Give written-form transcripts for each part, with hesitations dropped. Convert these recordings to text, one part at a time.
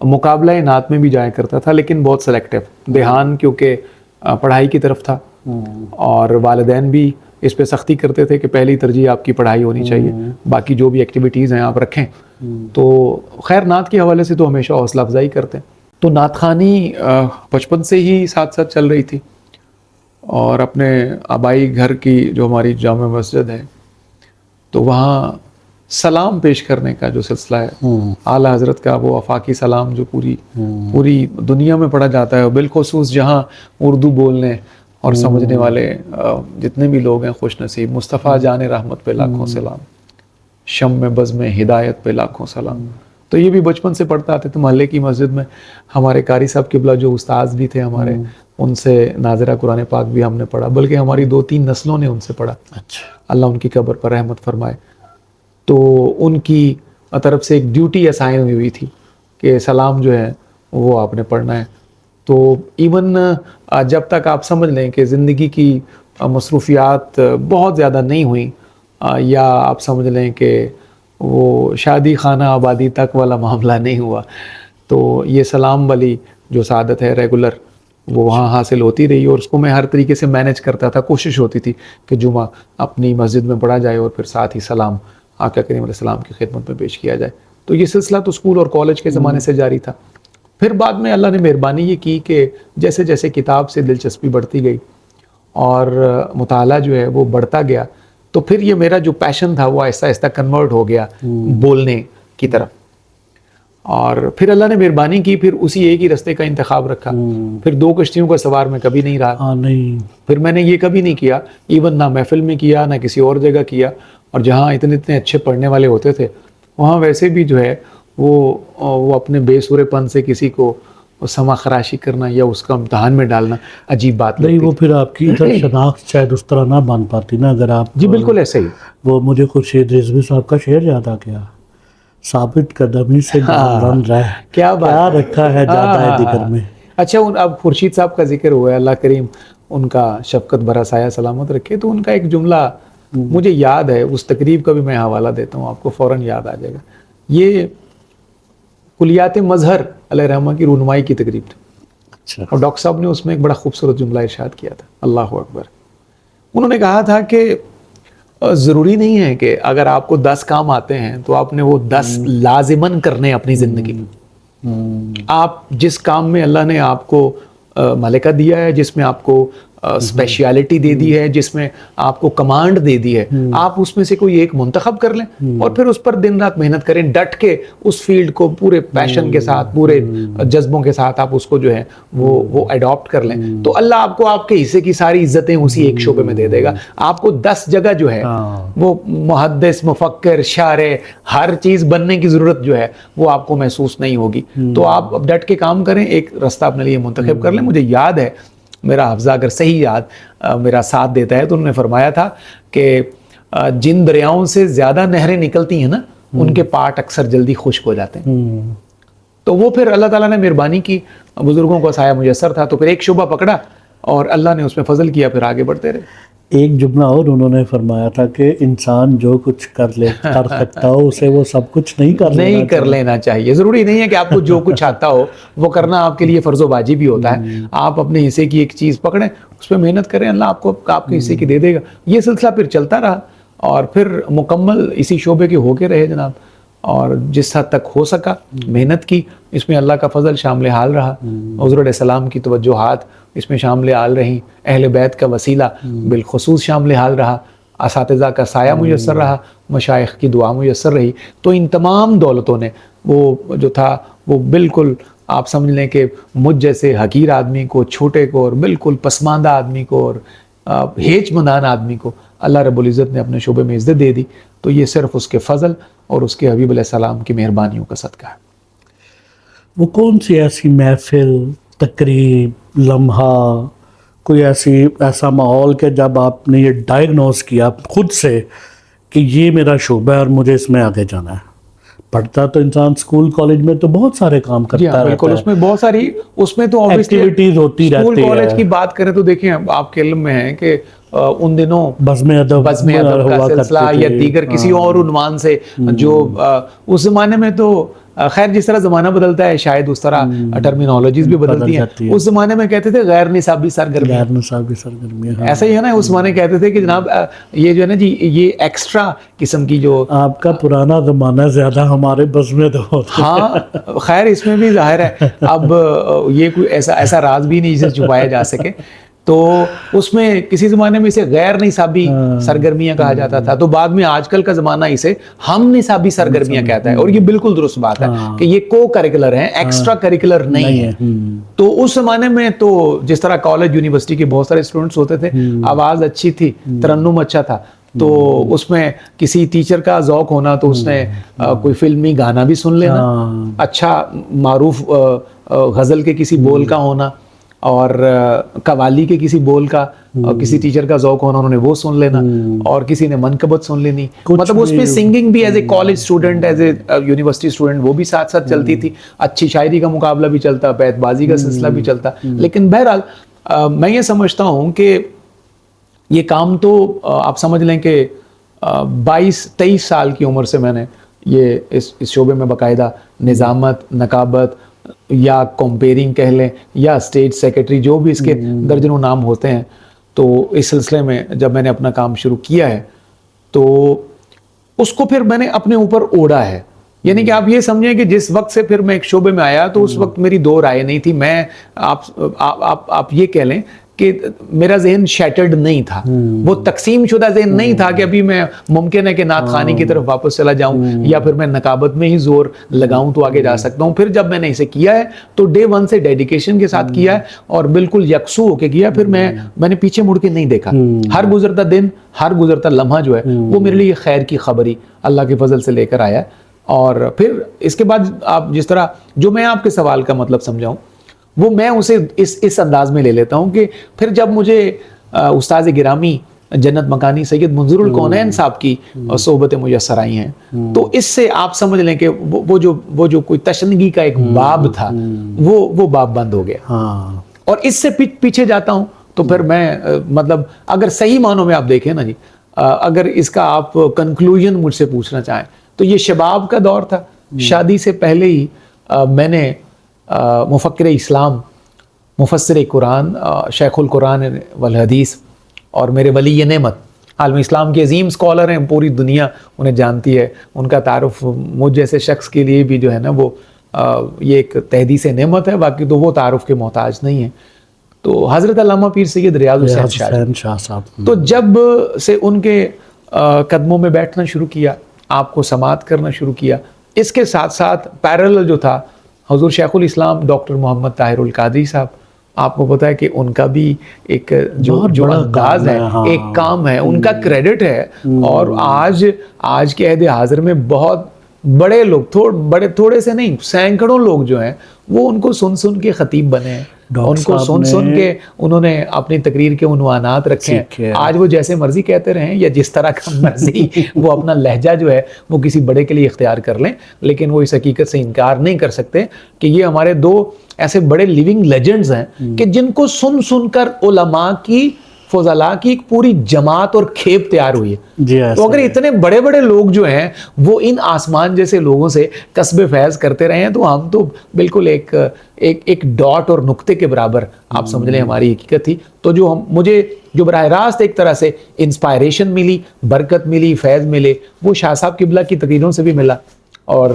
مقابلہ نعت میں بھی جایا کرتا تھا لیکن بہت سلیکٹیو. دھیان کیونکہ پڑھائی کی طرف تھا اور والدین بھی اس پہ سختی کرتے تھے کہ پہلی ترجیح آپ کی پڑھائی ہونی چاہیے, باقی جو بھی ایکٹیویٹیز ہیں آپ رکھیں. تو خیر نعت کے حوالے سے تو ہمیشہ حوصلہ افزائی کرتے ہیں. تو نعت خوانی بچپن سے ہی ساتھ ساتھ چل رہی تھی, اور اپنے آبائی گھر کی جو ہماری جامع مسجد ہے تو وہاں سلام پیش کرنے کا جو سلسلہ ہے, اعلیٰ حضرت کا وہ آفاقی سلام جو پوری دنیا میں پڑھا جاتا ہے, بالخصوص جہاں اردو بولنے اور سمجھنے والے جتنے بھی لوگ ہیں خوش نصیب. مصطفیٰ جان رحمت پہ لاکھوں سلام, شم بزم ہدایت پہ لاکھوں سلام. تو یہ بھی بچپن سے پڑھتا آتے تھے. محلے کی مسجد میں ہمارے قاری صاحب قبلہ جو استاذ بھی تھے ہمارے, ان سے ناظرہ قرآن پاک بھی ہم نے پڑھا, بلکہ ہماری 2-3 نسلوں نے ان سے پڑھا. اللہ ان کی قبر پر رحمت فرمائے. تو ان کی طرف سے ایک ڈیوٹی اسائن ہوئی تھی کہ سلام جو ہے وہ آپ نے پڑھنا ہے. تو ایون جب تک آپ سمجھ لیں کہ زندگی کی مصروفیات بہت زیادہ نہیں ہوئیں, یا آپ سمجھ لیں کہ وہ شادی خانہ آبادی تک والا معاملہ نہیں ہوا, تو یہ سلام والی جو سعادت ہے ریگولر وہ وہاں حاصل ہوتی رہی. اور اس کو میں ہر طریقے سے مینیج کرتا تھا. کوشش ہوتی تھی کہ جمعہ اپنی مسجد میں پڑھا جائے اور پھر ساتھ ہی سلام آقا کریم علیہ السلام کی خدمت میں پیش کیا جائے. تو یہ سلسلہ تو اسکول اور کالج کے زمانے سے جاری تھا. پھر بعد میں اللہ نے مہربانی یہ کی کہ جیسے جیسے کتاب سے دلچسپی بڑھتی گئی اور مطالعہ جو ہے وہ بڑھتا گیا, تو پھر یہ میرا جو پیشن تھا وہ آہستہ آہستہ کنورٹ ہو گیا بولنے کی طرف. اور پھر اللہ نے مہربانی کی, پھر اسی ایک ہی رستے کا انتخاب رکھا. پھر 2 کشتیوں کا سوار میں کبھی نہیں رہا. پھر میں نے یہ کبھی نہیں کیا, ایون نہ محفل میں کیا نہ کسی اور جگہ کیا. اور جہاں اتنے اچھے پڑھنے والے ہوتے تھے وہاں ویسے بھی جو ہے وہ اپنے بے سورے پن سے کسی کو سما خراشی کرنا یا اس کا امتحان میں ڈالنا عجیب بات نہیں. وہ پھر آپ کی ادھر شناخت شاید اس طرح نہ بن پاتی نا, اگر آپ. جی بالکل ایسے ہی. وہ مجھے خورشید رضوی صاحب کا شعر یاد آ گیا, ثابت قدمی سے رن رہا ہے, کیا بات رکھا ہے جاتا ہے دیگر میں. اچھا, اب خورشید صاحب کا ذکر ہوا ہے, اللہ کریم ان کا شفقت بھرا سایہ سلامت رکھے. تو ان کا ایک جملہ مجھے یاد ہے, اس تقریب کا بھی میں حوالہ دیتا ہوں, آپ کو فوراً یاد آ جائے گا. یہ کلیات مظہر علیہ رحمہ کی رونمائی کی تقریب تھی, اور ڈاکٹر صاحب نے اس میں ایک بڑا خوبصورت جملہ ارشاد کیا تھا, اللہ اکبر. انہوں نے کہا تھا کہ ضروری نہیں ہے کہ اگر آپ کو 10 کام آتے ہیں تو آپ نے وہ 10 لازماً کرنے اپنی زندگی میں. آپ جس کام میں اللہ نے آپ کو ملکہ دیا ہے, جس میں آپ کو اسپیشیالٹی دے دی ہے, جس میں آپ کو کمانڈ دے دی ہے, آپ اس میں سے کوئی ایک منتخب کر لیں اور پھر اس پر دن رات محنت کریں, ڈٹ کے اس فیلڈ کو پورے پیشن کے ساتھ, پورے جذبوں کے ساتھ آپ اس کو جو ہے وہ ایڈاپٹ کر لیں. تو اللہ آپ کو آپ کے حصے کی ساری عزتیں اسی ایک شعبے میں دے دے گا. آپ کو 10 جگہ جو ہے وہ محدث, مفکر, شارع, ہر چیز بننے کی ضرورت جو ہے وہ آپ کو محسوس نہیں ہوگی. تو آپ ڈٹ کے کام کریں, ایک رستہ اپنے لیے منتخب کر لیں. مجھے یاد ہے, میرا حافظہ اگر صحیح یاد میرا ساتھ دیتا ہے, تو انہوں نے فرمایا تھا کہ جن دریاؤں سے زیادہ نہریں نکلتی ہیں نا, ان کے پاٹ اکثر جلدی خشک ہو جاتے ہیں. تو وہ پھر اللہ تعالیٰ نے مہربانی کی, بزرگوں کا سایہ میسر تھا, تو پھر ایک شعبہ پکڑا اور اللہ نے اس میں فضل کیا, پھر آگے بڑھتے رہے. ایک جملہ اور انہوں نے فرمایا تھا کہ انسان جو کچھ کر سکتا ہو اسے وہ سب کچھ نہیں کر لینا چاہیے. ضروری نہیں ہے کہ آپ کو جو کچھ آتا ہو وہ کرنا آپ کے لیے فرض و واجب بھی ہوتا ہے. آپ اپنے حصے کی ایک چیز پکڑیں, اس پہ محنت کریں, اللہ آپ کو آپ کے حصے کی دے دے گا. یہ سلسلہ پھر چلتا رہا اور پھر مکمل اسی شعبے کے ہو کے رہے جناب. اور جس حد تک ہو سکا محنت کی, اس میں اللہ کا فضل شامل حال رہا. حضور علیہ السلام کی توجہات اس میں شامل حال رہیں, اہل بیت کا وسیلہ بالخصوص شامل حال رہا, اساتذہ کا سایہ میسر رہا, مشائخ کی دعا میسر رہی. تو ان تمام دولتوں نے وہ جو تھا وہ بالکل آپ سمجھ لیں کہ مجھ جیسے حقیر آدمی کو, چھوٹے کو, اور بالکل پسماندہ آدمی کو, اور ہیچ مندان آدمی کو اللہ رب العزت نے اپنے شعبے میں عزت دے دی. تو یہ صرف اس کے فضل اور اس کے حبیب علیہ السلام کی مہربانیوں کا صدقہ ہے. وہ کون سی ایسی محفل, تقریب, لمحہ, کوئی ایسا ماحول کہ جب آپ نے یہ ڈائگنوز کیا خود سے کہ یہ میرا شعبہ ہے اور مجھے اس میں آگے جانا ہے؟ پڑھتا تو انسان اسکول کالج میں تو بہت سارے کام کرتا رہتا ہے. بالکل, اس میں بہت ساری اس میں تو ایکٹیویٹیز ہوتی رہتی ہے. اسکول کالج کی بات کریں تو دیکھیں آپ کے علم میں ہے کہ ان دنوں بزم ادب کا سلسلہ یا دیگر کسی اور عنوان سے, جو اس زمانے میں تو خیر جس طرح زمانہ بدلتا ہے شاید اس طرح ٹرمینالوجیز بھی بدلتی ہیں. اس زمانے میں کہتے تھے غیر نصابی سرگرمی, غیر نصابی سرگرمی, ایسا ہی ہے نا. اس زمانے کہتے تھے کہ جناب یہ جو ہے نا جی یہ ایکسٹرا قسم کی جو آپ کا پرانا زمانہ زیادہ ہمارے بس میں تو ہاں خیر اس میں بھی ظاہر ہے اب یہ کوئی ایسا راز بھی نہیں جسے چھپایا جا سکے. تو اس میں کسی زمانے میں اسے غیر نصابی سرگرمیاں کہا جاتا تھا, تو بعد میں آج کل کا زمانہ اسے ہم نصابی سرگرمیاں کہتا ہے, اور یہ بالکل درست بات ہے کہ یہ کو کریکولر ہیں, ایکسٹرا کریکولر نہیں ہے. تو اس زمانے میں تو جس طرح کالج یونیورسٹی کے بہت سارے اسٹوڈنٹس ہوتے تھے, آواز اچھی تھی, ترنم اچھا تھا, تو اس میں کسی ٹیچر کا ذوق ہونا تو اس نے کوئی فلمی گانا بھی سن لینا, اچھا معروف غزل کے کسی بول کا ہونا, اور قوالی کے کسی بول کا, کسی ٹیچر کا ذوق ہونا, انہوں نے وہ سن لینا, اور کسی نے منقبت سن لینی. مطلب اس میں سنگنگ بھی as a college student, as a university student وہ بھی ساتھ ساتھ چلتی تھی. اچھی شاعری کا مقابلہ بھی چلتا, بیت بازی کا سلسلہ بھی چلتا. لیکن بہرحال میں یہ سمجھتا ہوں کہ یہ کام تو آپ سمجھ لیں کہ 22-23 سال کی عمر سے میں نے یہ اس شعبے میں باقاعدہ نظامت, نقابت یا کمپیرنگ کہہ لیں یا اسٹیٹ سیکرٹری, جو بھی اس کے درجنوں نام ہوتے ہیں, تو اس سلسلے میں جب میں نے اپنا کام شروع کیا ہے تو اس کو پھر میں نے اپنے اوپر اوڑھا ہے. یعنی کہ آپ یہ سمجھیں کہ جس وقت سے پھر میں ایک شعبے میں آیا تو اس وقت میری دو رائے نہیں تھی. میں آپ یہ کہہ لیں کہ میرا ذہن شیٹرڈ نہیں تھا, وہ تقسیم شدہ ذہن نہیں تھا کہ ابھی میں ممکن ہے کہ نعت خوانی کی طرف واپس چلا جاؤں یا پھر میں نقابت میں ہی زور لگاؤں تو آگے جا سکتا ہوں. پھر جب میں نے اسے کیا ہے تو ڈے ون سے ڈیڈیکیشن کے ساتھ کیا ہے اور بالکل یکسو ہو کے کیا. پھر میں نے پیچھے مڑ کے نہیں دیکھا. ہر گزرتا دن, ہر گزرتا لمحہ جو ہے وہ میرے لیے خیر کی خبری اللہ کے فضل سے لے کر آیا. اور پھر اس کے بعد آپ جس طرح جو میں آپ کے سوال کا مطلب سمجھاؤں وہ میں اسے اس انداز میں لے لیتا ہوں کہ پھر جب مجھے استاذ گرامی جنت مکانی سید منظر الکونین صاحب کی صحبتیں میسر آئی ہیں تو اس سے آپ سمجھ لیں کہ وہ جو کوئی تشنگی کا ایک باب تھا وہ باب بند ہو گیا. اور اس سے پیچھے جاتا ہوں تو پھر میں مطلب اگر صحیح معنوں میں آپ دیکھیں نا جی, اگر اس کا آپ کنکلوژن مجھ سے پوچھنا چاہیں تو یہ شباب کا دور تھا. شادی سے پہلے ہی میں نے مفکر اسلام, مفسر قرآن, شیخ القرآن والحدیث اور میرے ولی نعمت عالم اسلام کے عظیم اسکالر ہیں, پوری دنیا انہیں جانتی ہے. ان کا تعارف مجھ جیسے شخص کے لیے بھی جو ہے نا وہ یہ ایک تحدیث نعمت ہے, باقی تو وہ تعارف کے محتاج نہیں ہیں. تو حضرت علامہ پیر سید ریاض حسین شاہ صاحب, تو جب سے ان کے قدموں میں بیٹھنا شروع کیا, آپ کو سماعت کرنا شروع کیا, اس کے ساتھ ساتھ پیرلل جو تھا حضور شیخ الاسلام ڈاکٹر محمد طاہر القادری صاحب, آپ کو پتا ہے کہ ان کا بھی ایک جو انداز ہے, ایک کام ہے, ان کا کریڈٹ ہے. اور آج کے عہد حاضر میں بہت بڑے لوگ, تھوڑے سے نہیں, سینکڑوں لوگ جو ہیں وہ ان کو سن کے خطیب بنے ہیں, ان کو سن کے انہوں نے اپنی تقریر کے عنوانات رکھے ہیں. آج وہ جیسے مرضی کہتے رہیں یا جس طرح کا مرضی وہ اپنا لہجہ جو ہے وہ کسی بڑے کے لیے اختیار کر لیں, لیکن وہ اس حقیقت سے انکار نہیں کر سکتے کہ یہ ہمارے دو ایسے بڑے لیونگ لیجنڈز ہیں کہ جن کو سن کر علماء کی, فضلاء کی ایک پوری جماعت اور کھیپ تیار ہوئی ہے. تو اگر اتنے بڑے بڑے لوگ جو ہیں وہ ان آسمان جیسے لوگوں سے کسب فیض کرتے رہے ہیں تو ہم تو بالکل ایک ڈاٹ اور نقطے کے برابر آپ سمجھ لیں ہماری حقیقت تھی. تو مجھے جو براہ راست ایک طرح سے انسپائریشن ملی, برکت ملی, فیض ملے, وہ شاہ صاحب قبلہ کی تقریروں سے بھی ملا اور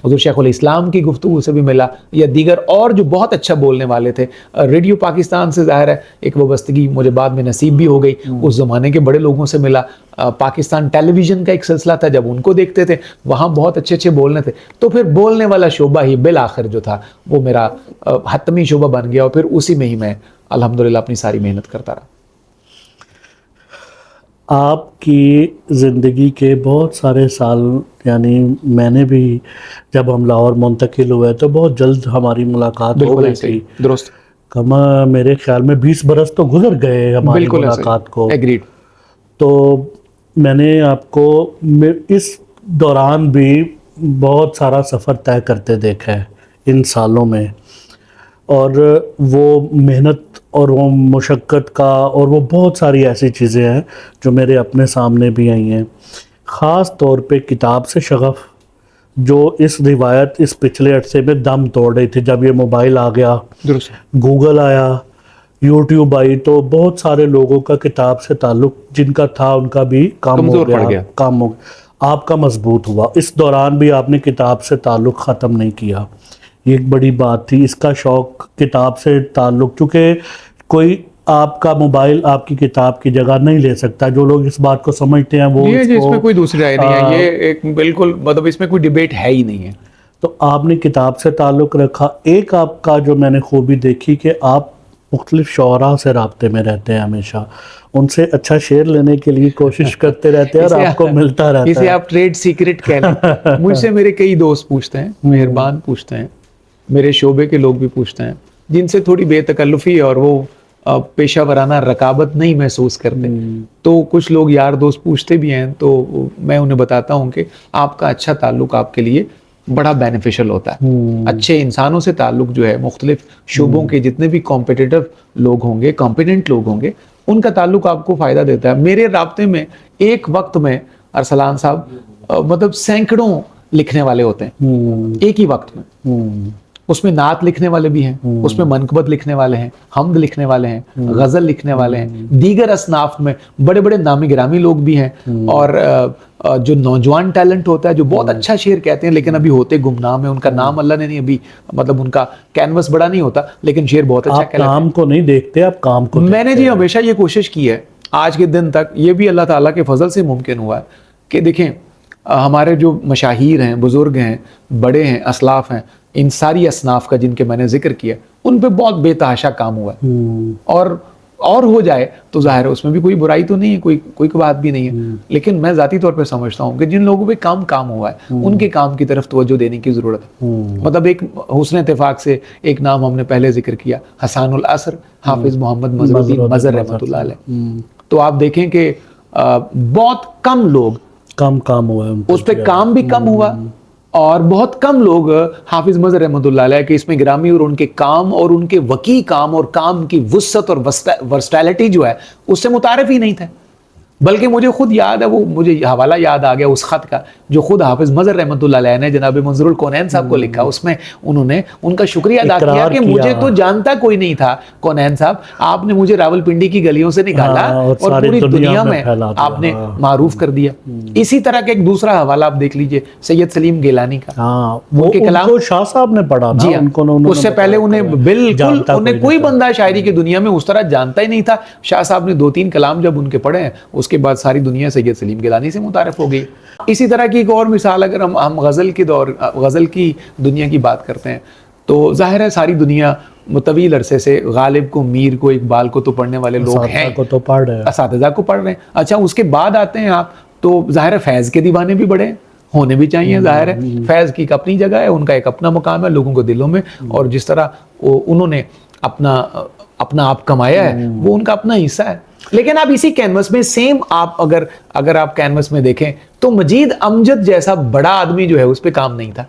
حضور شیخ الاسلام کی گفتگو سے بھی ملا, یا دیگر اور جو بہت اچھا بولنے والے تھے. ریڈیو پاکستان سے ظاہر ہے ایک وابستگی مجھے بعد میں نصیب بھی ہو گئی, اس زمانے کے بڑے لوگوں سے ملا. پاکستان ٹیلی ویژن کا ایک سلسلہ تھا, جب ان کو دیکھتے تھے وہاں بہت اچھے بولنے تھے. تو پھر بولنے والا شعبہ ہی بالآخر جو تھا وہ میرا حتمی شعبہ بن گیا, اور پھر اسی میں ہی میں الحمدللہ اپنی ساری محنت کرتا رہا. آپ کی زندگی کے بہت سارے سال, یعنی میں نے بھی جب ہم لاہور منتقل ہوئے تو بہت جلد ہماری ملاقات ہو گئی تھی. درست, میرے خیال میں 20 برس تو گزر گئے ہماری ملاقات کو. ایگریڈ. تو میں نے آپ کو اس دوران بھی بہت سارا سفر طے کرتے دیکھا ہے ان سالوں میں, اور وہ محنت اور وہ مشقت کا, اور وہ بہت ساری ایسی چیزیں ہیں جو میرے اپنے سامنے بھی آئی ہیں. خاص طور پہ کتاب سے شغف, جو اس روایت اس پچھلے عرصے میں دم توڑ رہی تھی. جب یہ موبائل آ گیا, درست. گوگل آیا, یوٹیوب آئی, تو بہت سارے لوگوں کا کتاب سے تعلق جن کا تھا ان کا بھی کم ہو کمزور پڑ گیا, گیا. کم ہو گیا. آپ کا مضبوط ہوا. اس دوران بھی آپ نے کتاب سے تعلق ختم نہیں کیا, یہ ایک بڑی بات تھی. اس کا شوق کتاب سے تعلق, چونکہ کوئی آپ کا موبائل آپ کی کتاب کی جگہ نہیں لے سکتا. جو لوگ اس بات کو سمجھتے ہیں وہ اس میں کوئی دوسری رائے نہیں ہے, یہ ایک بالکل مطلب اس میں کوئی ڈیبیٹ ہے ہی نہیں ہے. تو آپ نے کتاب سے تعلق رکھا. ایک آپ کا جو میں نے خوبی دیکھی کہ آپ مختلف شعراء سے رابطے میں رہتے ہیں, ہمیشہ ان سے اچھا شعر لینے کے لیے کوشش کرتے رہتے ہیں اور آپ کو ملتا رہتا ہے. اسے آپ ٹریڈ سیکرٹ کہہ لیں. مجھ سے میرے کئی دوست پوچھتے ہیں, مہربان پوچھتے ہیں, میرے شعبے کے لوگ بھی پوچھتے ہیں, جن سے تھوڑی بے تکلفی اور وہ پیشہ ورانہ رقابت نہیں محسوس کرتے. تو کچھ لوگ یار دوست پوچھتے بھی ہیں, تو میں انہیں بتاتا ہوں کہ آپ کا اچھا تعلق آپ کے لیے بڑا بینیفیشل ہوتا ہے. اچھے انسانوں سے تعلق جو ہے, مختلف شعبوں کے جتنے بھی کمپیٹیٹو لوگ ہوں گے, کمپیٹنٹ لوگ ہوں گے, ان کا تعلق آپ کو فائدہ دیتا ہے. میرے رابطے میں ایک وقت میں ارسلان صاحب مطلب سینکڑوں لکھنے والے ہوتے ہیں ایک ہی وقت میں. اس میں نعت لکھنے والے بھی ہیں, اس میں منقبت لکھنے والے ہیں, حمد لکھنے والے ہیں, غزل لکھنے والے ہیں, دیگر اصناف میں بڑے بڑے نامی گرامی لوگ بھی ہیں, اور جو نوجوان ٹیلنٹ ہوتا ہے جو بہت اچھا شعر کہتے ہیں لیکن ابھی ہوتے گمنام ہیں, ان کا نام اللہ نے نہیں ابھی مطلب ان کا کینوس بڑا نہیں ہوتا لیکن شعر بہت اچھا کہتے ہیں. آپ نام کو نہیں دیکھتے, آپ کام کو. میں نے جی ہمیشہ یہ کوشش کی ہے, آج کے دن تک یہ بھی اللہ تعالیٰ کے فضل سے ممکن ہوا ہے کہ دیکھیں ہمارے جو مشاہیر ہیں, بزرگ ہیں, بڑے ہیں, اسلاف ہیں, ان ساری اصناف کا جن کے میں نے ذکر کیا, ان پہ بہت بے تحاشا کام ہوا ہے. اور ہو جائے تو ظاہر ہے اس میں بھی کوئی برائی تو نہیں ہے, کوئی بات بھی نہیں ہے. لیکن میں ذاتی طور پہ سمجھتا ہوں کہ جن لوگوں پہ کام ہوا ہے ان کے کام کی طرف توجہ دینے کی ضرورت ہے. مطلب ایک حسن اتفاق سے ایک نام ہم نے پہلے ذکر کیا, حسان العصر حافظ محمد مظہر الدین مظہر رحمۃ اللہ علیہ. تو آپ دیکھیں کہ بہت کم لوگ کام ہوا ہے, اس پہ کام بھی کم ہوا, اور بہت کم لوگ حافظ مظہر رحمۃ اللہ علیہ کے اس میں گرامی اور ان کے کام اور ان کے وقی کام اور کام کی وسعت اور ورسٹیلٹی جو ہے اس سے متعارف ہی نہیں تھے. بلکہ مجھے خود یاد ہے, وہ مجھے حوالہ یاد آ گیا اس خط کا جو خود حافظ مظہر رحمۃ اللہ علیہ نے جناب منظر الکونین صاحب کو لکھا. اس میں انہوں نے ان کا شکریہ ادا کیا کہ مجھے تو جانتا کوئی نہیں تھا کونین صاحب, آپ نے مجھے راولپنڈی کی گلیوں سے نکالا اور پوری دنیا میں آپ نے معروف کر دیا. اسی طرح کا ایک دوسرا حوالہ آپ دیکھ لیجئے سید سلیم گیلانی کا, وہ کلام شاہ صاحب نے پڑھا جی اس سے پہلے انہیں بالکل انہیں کوئی بندہ شاعری کی دنیا میں اس طرح جانتا ہی نہیں تھا. شاہ صاحب نے 2-3 کلام جب ان کے پڑھے ہیں اس کے بعد ساری دنیا سید سلیم گیلانی سے متعارف ہو گئی. اسی طرح کی ایک اور مثال اگر ہم غزل کی دنیا کی بات کرتے ہیں تو ظاہر ہے ساری دنیا طویل عرصے سے غالب کو, میر کو, اقبال کو تو پڑھنے والے لوگ ہیں, اساتذہ کو پڑھ رہے ہیں. اچھا اس کے بعد آتے ہیں آپ تو ظاہر ہے فیض کے دیوانے بھی بڑے ہونے بھی چاہیے. ظاہر ہے فیض کی ایک اپنی جگہ ہے, ان کا ایک اپنا مقام ہے لوگوں کو دلوں میں, اور جس طرح انہوں نے اپنا آپ کمایا ہے وہ ان کا اپنا حصہ ہے. لیکن آپ اسی کینوس میں سیم آپ اگر آپ کینوس میں دیکھیں تو مجید امجد جیسا بڑا آدمی جو ہے اس پہ کام نہیں تھا.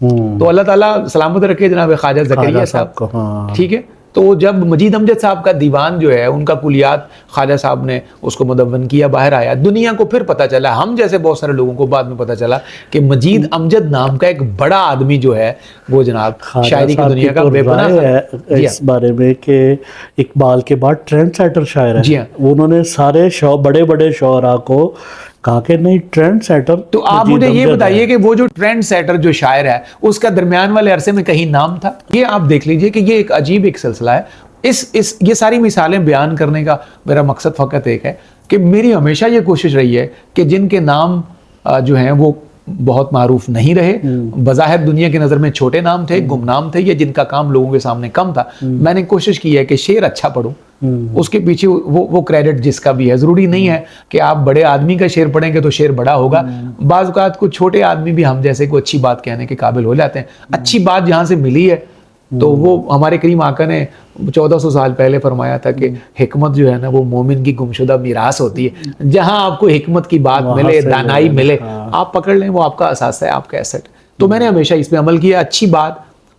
تو اللہ تعالیٰ سلامت رکھے جناب خواجہ زکریا صاحب کو, ٹھیک ہے. تو جب مجید امجد صاحب کا دیوان جو ہے ان کا کلیات خواجہ صاحب نے اس کو مدون کیا, باہر آیا, دنیا کو پھر پتا چلا, ہم جیسے بہت سارے لوگوں کو بعد میں پتا چلا کہ مجید امجد نام کا ایک بڑا آدمی جو ہے وہ جناب شاعری کی دنیا کا بے پناہ ہے. اس بارے میں کہ اقبال کے بعد ٹرینڈ سیٹر شاعر ہے. جی ہاں, انہوں نے سارے بڑے بڑے شعراء کو کہا کہ نہیں ٹرینڈ سیٹر. تو آپ مجھے یہ بتائیے کہ وہ جو ٹرینڈ سیٹر جو شاعر ہے اس کا درمیان والے عرصے میں کہیں نام تھا؟ یہ آپ دیکھ لیجئے کہ یہ ایک عجیب ایک سلسلہ ہے. یہ ساری مثالیں بیان کرنے کا میرا مقصد فقط ایک ہے کہ میری ہمیشہ یہ کوشش رہی ہے کہ جن کے نام جو ہیں وہ بہت معروف نہیں رہے, بظاہر دنیا کی نظر میں چھوٹے نام تھے, گمنام تھے, یا جن کا کام لوگوں کے سامنے کم تھا, میں نے کوشش کی ہے کہ شعر اچھا پڑھوں, اس کے پیچھے وہ کریڈٹ جس کا بھی ہے. ضروری نہیں ہے کہ آپ بڑے آدمی کا شعر پڑھیں گے تو شعر بڑا ہوگا. بعض اوقات کو چھوٹے آدمی بھی ہم جیسے کو اچھی بات کہنے کے قابل ہو جاتے ہیں. اچھی بات جہاں سے ملی ہے تو وہ ہمارے کریم آقا نے 1400 سال پہلے فرمایا تھا کہ حکمت جو ہے نا وہ مومن کی گمشدہ میراث ہوتی ہے. جہاں آپ کو حکمت کی بات ملے, دانائی ملے, آپ پکڑ لیں, وہ آپ کا اثاثہ ہے, آپ کا ایسٹ. تو میں نے ہمیشہ اس پہ عمل کیا. اچھی بات,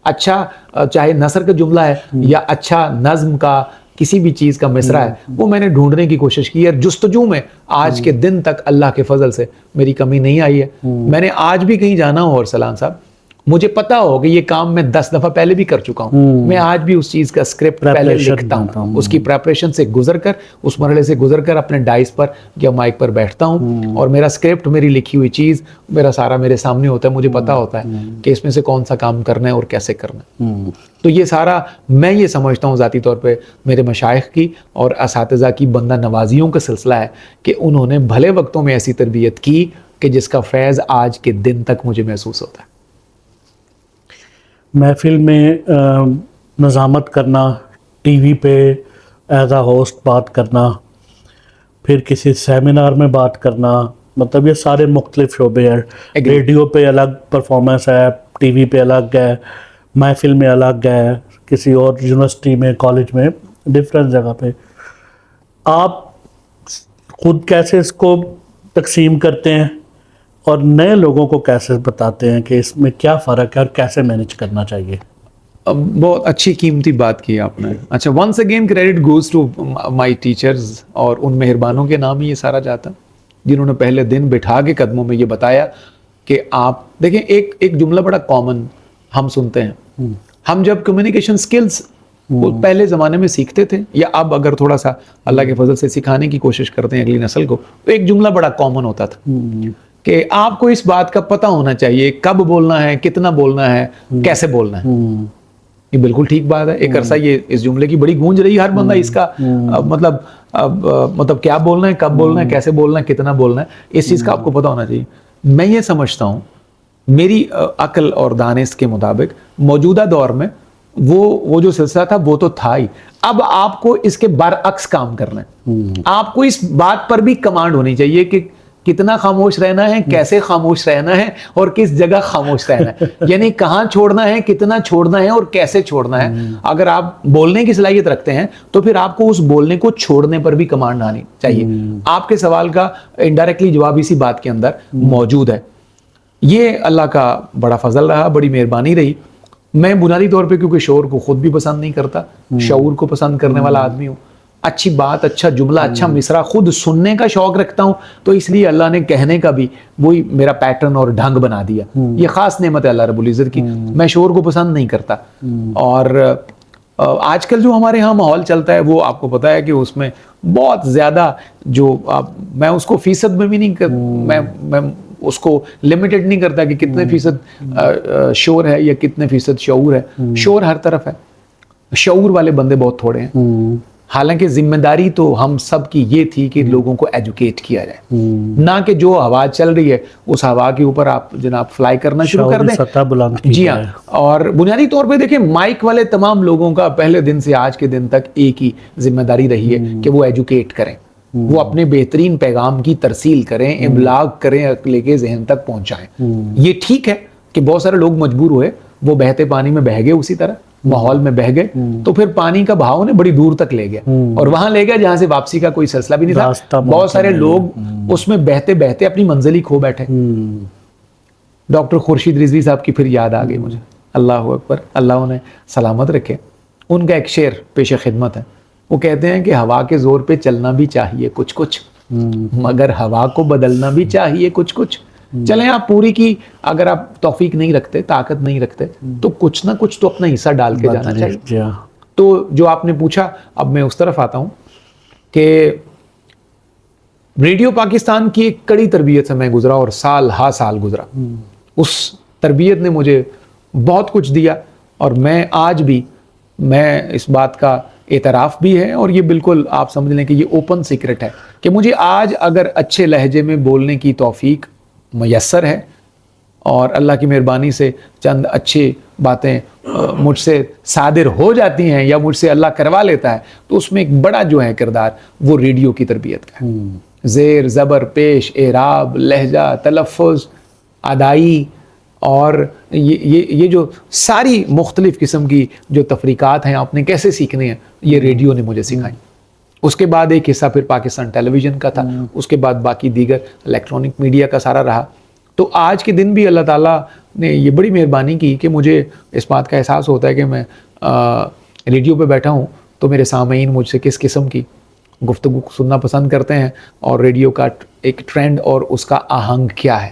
اچھا چاہے نثر کا جملہ ہے یا اچھا نظم کا کسی بھی چیز کا مصرع ہے وہ میں نے ڈھونڈنے کی کوشش کی ہے، اور جستجو میں آج کے دن تک اللہ کے فضل سے میری کمی نہیں آئی ہے۔ میں نے آج بھی کہیں جانا ہو، اور سلام صاحب مجھے پتا ہو کہ یہ کام میں 10 دفعہ پہلے بھی کر چکا ہوں، میں آج بھی اس چیز کا اسکرپٹ پہلے لکھتا ہوں، اس کی پریپریشن سے گزر کر، اس مرحلے سے گزر کر اپنے ڈائس پر یا مائک پر بیٹھتا ہوں، اور میرا اسکرپٹ، میری لکھی ہوئی چیز میرا سارا میرے سامنے ہوتا ہے، مجھے پتا ہوتا ہے کہ اس میں سے کون سا کام کرنا ہے اور کیسے کرنا ہے۔ تو یہ سارا میں یہ سمجھتا ہوں ذاتی طور پہ میرے مشائخ کی اور اساتذہ کی بندہ نوازیوں کا سلسلہ ہے کہ انہوں نے بھلے وقتوں میں ایسی تربیت کی کہ جس کا فیض آج کے دن تک مجھے محسوس ہوتا ہے۔ محفل میں نظامت کرنا، ٹی وی پہ ایز اے ہوسٹ بات کرنا، پھر کسی سیمینار میں بات کرنا، مطلب یہ سارے مختلف شعبے ہیں۔ ریڈیو پہ الگ پرفارمنس ہے، ٹی وی پہ الگ ہے، محفل میں الگ ہے، کسی اور یونیورسٹی میں، کالج میں، ڈفرینٹ جگہ پہ۔ آپ خود کیسے اس کو تقسیم کرتے ہیں اور نئے لوگوں کو کیسے بتاتے ہیں کہ اس میں کیا فرق ہے اور کیسے مینیج کرنا چاہیے؟ بہت اچھی قیمتی بات کی آپ نے۔ اچھا، once again credit goes to my teachers, اور ان مہربانوں کے نام ہی یہ سارا جاتا جنہوں نے پہلے دن بٹھا کے قدموں میں یہ بتایا کہ آپ دیکھیں، ایک جملہ بڑا کامن ہم سنتے ہیں، ہم جب کمیونیکیشن سکلز وہ پہلے زمانے میں سیکھتے تھے، یا اب اگر تھوڑا سا اللہ کے فضل سے سکھانے کی کوشش کرتے ہیں اگلی نسل کو، تو ایک جملہ بڑا کامن ہوتا تھا کہ آپ کو اس بات کا پتہ ہونا چاہیے کب بولنا ہے، کتنا بولنا ہے، کیسے بولنا ہے۔ یہ بالکل ٹھیک بات ہے۔ ایک عرصہ یہ اس جملے کی بڑی گونج رہی، ہر بندہ اس کا مطلب کیا بولنا ہے، کب بولنا ہے، کیسے بولنا ہے، کتنا بولنا ہے، اس چیز کا آپ کو پتہ ہونا چاہیے۔ میں یہ سمجھتا ہوں میری عقل اور دانست کے مطابق موجودہ دور میں وہ جو سلسلہ تھا وہ تو تھا ہی، اب آپ کو اس کے برعکس کام کرنا ہے۔ آپ کو اس بات پر بھی کمانڈ ہونی چاہیے کہ کتنا خاموش رہنا ہے، کیسے خاموش رہنا ہے، اور کس جگہ خاموش رہنا ہے، یعنی کہاں چھوڑنا ہے، کتنا چھوڑنا ہے، اور کیسے چھوڑنا ہے۔ اگر آپ بولنے کی صلاحیت رکھتے ہیں تو پھر آپ کو اس بولنے کو چھوڑنے پر بھی کمانڈ آنی چاہیے۔ آپ کے سوال کا انڈائریکٹلی جواب اسی بات کے اندر موجود ہے۔ یہ اللہ کا بڑا فضل رہا، بڑی مہربانی رہی۔ میں بنیادی طور پہ کیونکہ شور کو خود بھی پسند نہیں کرتا، شعور کو پسند کرنے والا آدمی ہوں، اچھی بات، اچھا جملہ، اچھا مصرع خود سننے کا شوق رکھتا ہوں، تو اس لیے اللہ نے کہنے کا بھی وہی میرا پیٹرن اور ڈھنگ بنا دیا۔ یہ خاص نعمت ہے اللہ رب العزت کی۔ میں شور کو پسند نہیں کرتا، اور آج کل جو ہمارے ہاں ماحول چلتا ہے وہ آپ کو پتا ہے کہ اس میں بہت زیادہ جو میں اس کو فیصد میں بھی نہیں میں اس کو لمیٹڈ نہیں کرتا کہ کتنے فیصد شور ہے یا کتنے فیصد شعور ہے۔ شور ہر طرف ہے، شعور والے بندے بہت تھوڑے ہیں۔ حالانکہ ذمہ داری تو ہم سب کی یہ تھی کہ لوگوں کو ایجوکیٹ کیا جائے، نہ کہ جو ہوا چل رہی ہے اس ہوا کے اوپر آپ جناب فلائی کرنا شروع کر دیں۔ جی ہاں، اور بنیادی طور پہ دیکھیں مائک والے تمام لوگوں کا پہلے دن سے آج کے دن تک ایک ہی ذمہ داری رہی ہے کہ وہ ایجوکیٹ کریں، وہ اپنے بہترین پیغام کی ترسیل کریں، ابلاغ کریں، اگلے کے ذہن تک پہنچائیں۔ یہ ٹھیک ہے کہ بہت سارے لوگ مجبور ہوئے، وہ بہتے پانی میں بہہ گئے، اسی طرح ماحول میں بہہ گئے، تو پھر پانی کا بہاؤ نے بڑی دور تک لے گیا، اور وہاں لے گیا جہاں سے واپسی کا کوئی سلسلہ بھی نہیں تھا۔ بہت سارے لوگ اس میں بہتے بہتے اپنی منزل ہی کھو بیٹھے۔ ڈاکٹر خورشید رضوی صاحب کی پھر یاد آ گئی مجھے، اللہ اکبر، اللہ انہیں سلامت رکھے۔ ان کا ایک شعر پیش خدمت ہے، وہ کہتے ہیں کہ ہوا کے زور پہ چلنا بھی چاہیے کچھ کچھ، مگر ہوا کو بدلنا بھی چاہیے کچھ کچھ۔ چلیں آپ پوری کی اگر آپ توفیق نہیں رکھتے، طاقت نہیں رکھتے، تو کچھ نہ کچھ تو اپنا حصہ ڈال کے جانا چاہیے۔ تو جو آپ نے پوچھا، اب میں اس طرف آتا ہوں کہ ریڈیو پاکستان کی ایک کڑی تربیت سے میں گزرا، اور سال ہا سال گزرا۔ اس تربیت نے مجھے بہت کچھ دیا، اور میں آج بھی میں اس بات کا اعتراف بھی ہے، اور یہ بالکل آپ سمجھ لیں کہ یہ اوپن سیکرٹ ہے کہ مجھے آج اگر اچھے لہجے میں بولنے کی توفیق میسر ہے، اور اللہ کی مہربانی سے چند اچھی باتیں مجھ سے صادر ہو جاتی ہیں یا مجھ سے اللہ کروا لیتا ہے، تو اس میں ایک بڑا جو ہے کردار وہ ریڈیو کی تربیت کا ہے۔ زیر، زبر، پیش، اعراب، لہجہ، تلفظ، ادائی، اور یہ جو ساری مختلف قسم کی جو تفریقات ہیں آپ نے کیسے سیکھنے ہیں، یہ ریڈیو نے مجھے سکھائی۔ اس کے بعد ایک حصہ پھر پاکستان ٹیلی ویژن کا تھا، اس کے بعد باقی دیگر الیکٹرانک میڈیا کا سارا رہا۔ تو آج کے دن بھی اللہ تعالیٰ نے یہ بڑی مہربانی کی کہ مجھے اس بات کا احساس ہوتا ہے کہ میں ریڈیو پہ بیٹھا ہوں تو میرے سامعین مجھ سے کس قسم کی گفتگو سننا پسند کرتے ہیں, اور ریڈیو کا ایک ٹرینڈ اور اس کا آہنگ کیا ہے.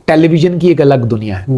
ٹیلی ویژن کی ایک الگ دنیا ہے,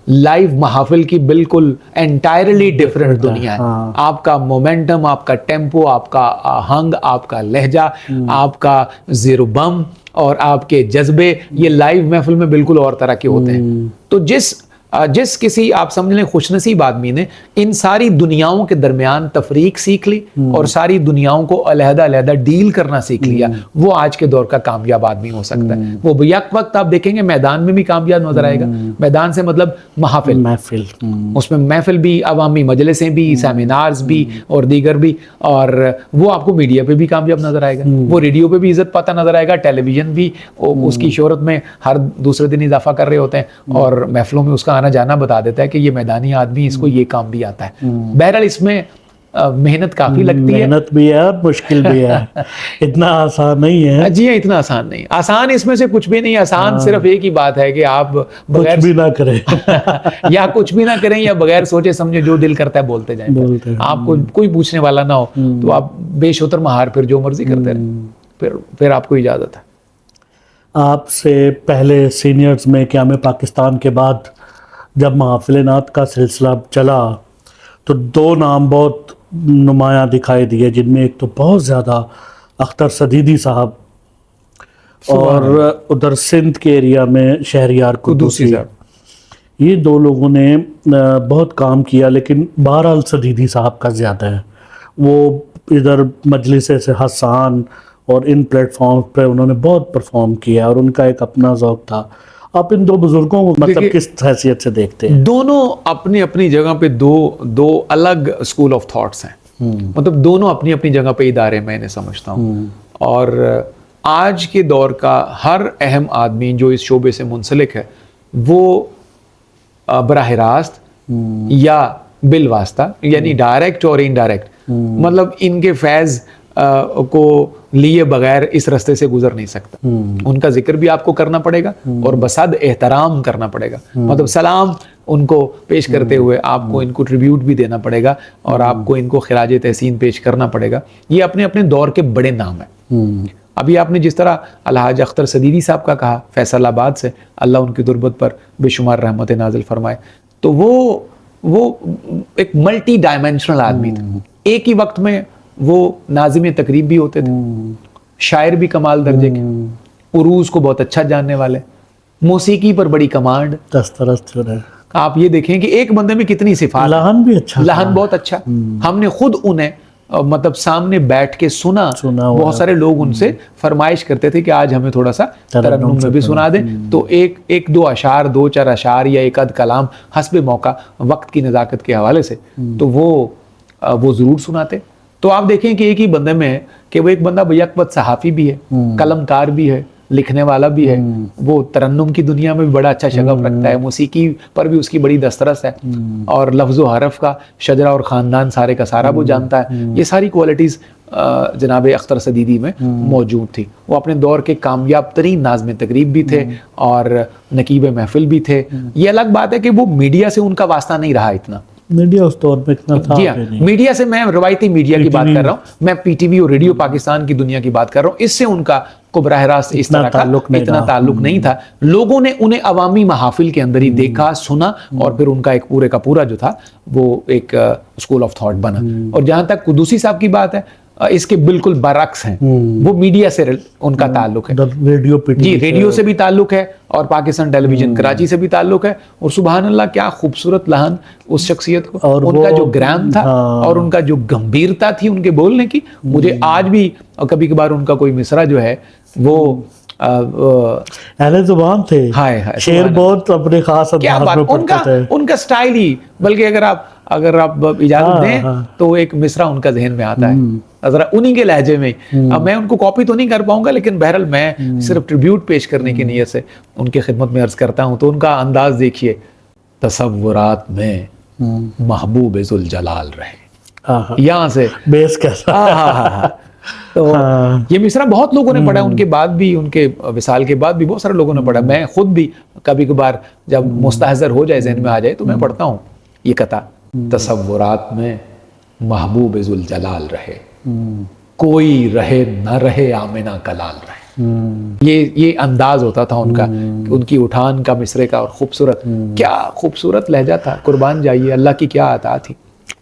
لائیو محافل کی بالکل انٹائرلی ڈفرینٹ دنیا ہے. آپ کا مومنٹم, آپ کا ٹیمپو, آپ کا آہنگ, آپ کا لہجہ, آپ کا زیر و بم اور آپ کے جذبے, یہ لائیو محفل میں بالکل اور طرح کے ہوتے ہیں. تو جس کسی آپ سمجھ لیں خوش نصیب آدمی نے ان ساری دنیاؤں کے درمیان تفریق سیکھ لی اور ساری دنیاؤں کو علیحدہ علیحدہ ڈیل کرنا سیکھ لیا, وہ آج کے دور کا کامیاب آدمی ہو سکتا ہے. وہ یک وقت آپ دیکھیں گے میدان میں بھی کامیاب نظر آئے گا. میدان سے مطلب محافل, اس میں محفل بھی, عوامی مجلسیں بھی, سیمینارز بھی اور دیگر بھی, اور وہ آپ کو میڈیا پہ بھی کامیاب نظر آئے گا. وہ ریڈیو پہ بھی عزت پاتا نظر آئے گا, ٹیلی ویژن بھی اس کی شہرت میں ہر دوسرے دن اضافہ کر رہے ہوتے ہیں, اور محفلوں میں اس کا آنا جانا بتا دیتا ہے کہ یہ میدانی آدمی, اس کو یہ کام بھی آتا ہے. بہرحال اس میں محنت کافی لگتی ہے, محنت بھی ہے اور مشکل بھی ہے, اتنا آسان نہیں ہے. جی ہاں, اتنا آسان نہیں. آسان اس میں سے کچھ بھی نہیں. آسان صرف ایک ہی بات ہے کہ آپ بغیر کچھ بھی نہ کریں یا کچھ بھی نہ کریں, یا بغیر سوچے سمجھے جو دل کرتا ہے بولتے جائیں. آپ کو کوئی پوچھنے والا نہ ہو تو آپ بے شتر مہار پھر جو مرضی کرتے رہیں, پھر آپ کو اجازت ہے. آپ سے پہلے سینئرز میں قیام پاکستان کے بعد جب محافل نعت کا سلسلہ چلا تو دو نام بہت نمایاں دکھائی دیے, جن میں ایک تو بہت زیادہ اختر صدیدی صاحب, اور ادھر سندھ کے ایریا میں شہریار قدوسی صاحب. یہ دو لوگوں نے بہت کام کیا, لیکن بہرحال صدیدی صاحب کا زیادہ ہے. وہ ادھر مجلس سے حسان اور ان پلیٹ فارم پہ انہوں نے بہت پرفارم کیا, اور ان کا ایک اپنا ذوق تھا. آپ ان دو بزرگوں کو مطلب کس حیثیت سے دیکھتے ہیں؟ دونوں اپنی اپنی جگہ پہ دو الگ اسکول آف تھاٹس ہیں. مطلب دونوں اپنی اپنی جگہ پہ ادارے میں انہیں سمجھتا ہوں. اور آج کے دور کا ہر اہم آدمی جو اس شعبے سے منسلک ہے, وہ براہ راست یا بالواسطہ, یعنی ڈائریکٹ اور انڈائریکٹ, مطلب ان کے فیض کو لیے بغیر اس رستے سے گزر نہیں سکتا. ان کا ذکر بھی آپ کو کرنا پڑے گا اور بصد احترام کرنا پڑے گا. مطلب سلام ان کو پیش کرتے ہوئے آپ کو ان کو ٹریبیوٹ بھی دینا پڑے گا, اور آپ کو ان کو خراج تحسین پیش کرنا پڑے گا. یہ اپنے اپنے دور کے بڑے نام ہیں. ابھی آپ نے جس طرح الحاج اختر صدیدی صاحب کا کہا, فیصل آباد سے, اللہ ان کی تربت پر بے شمار رحمت نازل فرمائے, تو وہ ایک ملٹی ڈائمینشنل آدمی تھے. ایک ہی وقت میں وہ ناظم تقریب بھی ہوتے تھے, شاعر بھی کمال درجے کے, عروض کو بہت اچھا جاننے والے, موسیقی پر بڑی کمانڈ. آپ یہ دیکھیں کہ ایک بندے میں کتنی صفات. لہن بھی اچھا, لہن بہت اچھا. ہم نے خود انہیں مطلب سامنے بیٹھ کے سنا. بہت سارے لوگ ان سے فرمائش کرتے تھے کہ آج ہمیں تھوڑا سا ترنم میں بھی سنا دیں, تو ایک دو اشعار, دو چار اشعار یا ایک آدھ کلام حسب موقع وقت کی نزاکت کے حوالے سے تو وہ ضرور سناتے. تو آپ دیکھیں کہ ایک ہی بندے میں کہ وہ ایک بندہ یک وقت صحافی بھی ہے, قلم کار بھی ہے, لکھنے والا بھی ہے, وہ ترنم کی دنیا میں بھی بڑا اچھا شغف رکھتا ہے, موسیقی پر بھی اس کی بڑی دسترس ہے, اور لفظ و حرف کا شجرہ اور خاندان سارے کا سارا وہ جانتا ہے. یہ ساری کوالٹیز جناب اختر صدیدی میں موجود تھی. وہ اپنے دور کے کامیاب ترین ناظم تقریب بھی تھے اور نقیب محفل بھی تھے. یہ الگ بات ہے کہ وہ میڈیا سے ان کا واسطہ نہیں رہا اتنا. میڈیا اس دور میں اتنا تھا. جی ہاں, میڈیا سے میں روایتی میڈیا کی بات کر رہا ہوں, میں پی ٹی وی اور ریڈیو پاکستان کی دنیا کی بات کر رہا ہوں. اس سے ان کا کو براہ راست اس طرح کا اتنا تعلق نہیں تھا. لوگوں نے انہیں عوامی محافل کے اندر ہی دیکھا, سنا, اور پھر ان کا ایک پورے کا پورا جو تھا وہ ایک اسکول آف تھاٹ بنا. اور جہاں تک قدوسی صاحب کی بات ہے, اس کے بالکل برعکس ہیں. وہ میڈیا سے ان کا تعلق ہے, ریڈیو سے بھی تعلق ہے, اور پاکستان ٹیلی ویژن کراچی سے بھی تعلق ہے. اور سبحان اللہ کیا خوبصورت لہن اس شخصیت کو, اور ان کا جو گرام تھا اور ان کا جو گمبھیرتا تھی ان کے بولنے کی. مجھے آج بھی کبھی کبھار ان کا کوئی مصرع جو ہے وہ اہل زبان تھے, شعر بہت اپنے خاص انداز میں پڑھتے تھے. ان کا سٹائل ہی, بلکہ اگر آپ اجازت دیں تو ایک مصرع ان کا ذہن میں آتا ہے ذرا انہی کے لہجے میں. اب میں ان کو کاپی تو نہیں کر پاؤں گا, لیکن بہرحال میں صرف ٹریبیوٹ پیش کرنے کی نیت سے ان کی خدمت میں عرض کرتا ہوں. تو ان کا انداز دیکھیے, تصورات میں محبوب ذوالجلال رہے, یہاں سے بیس کیسا. تو یہ مصرع بہت لوگوں نے پڑھا, ان کے بعد بھی, ان کے وصال کے بعد بھی بہت سارے لوگوں نے پڑھا. میں خود بھی کبھی کبھار جب مستحضر ہو جائے, ذہن میں آ جائے, تو میں پڑھتا ہوں یہ قطع. تصورات میں محبوب ذوالجلال رہے، کوئی رہے نہ رہے آمنہ کلال رہے. یہ انداز ہوتا تھا ان کا، ان کی اٹھان کا، مصرے کا، اور خوبصورت، کیا خوبصورت لہجہ تھا. قربان جائیے، اللہ کی کیا عطا تھی.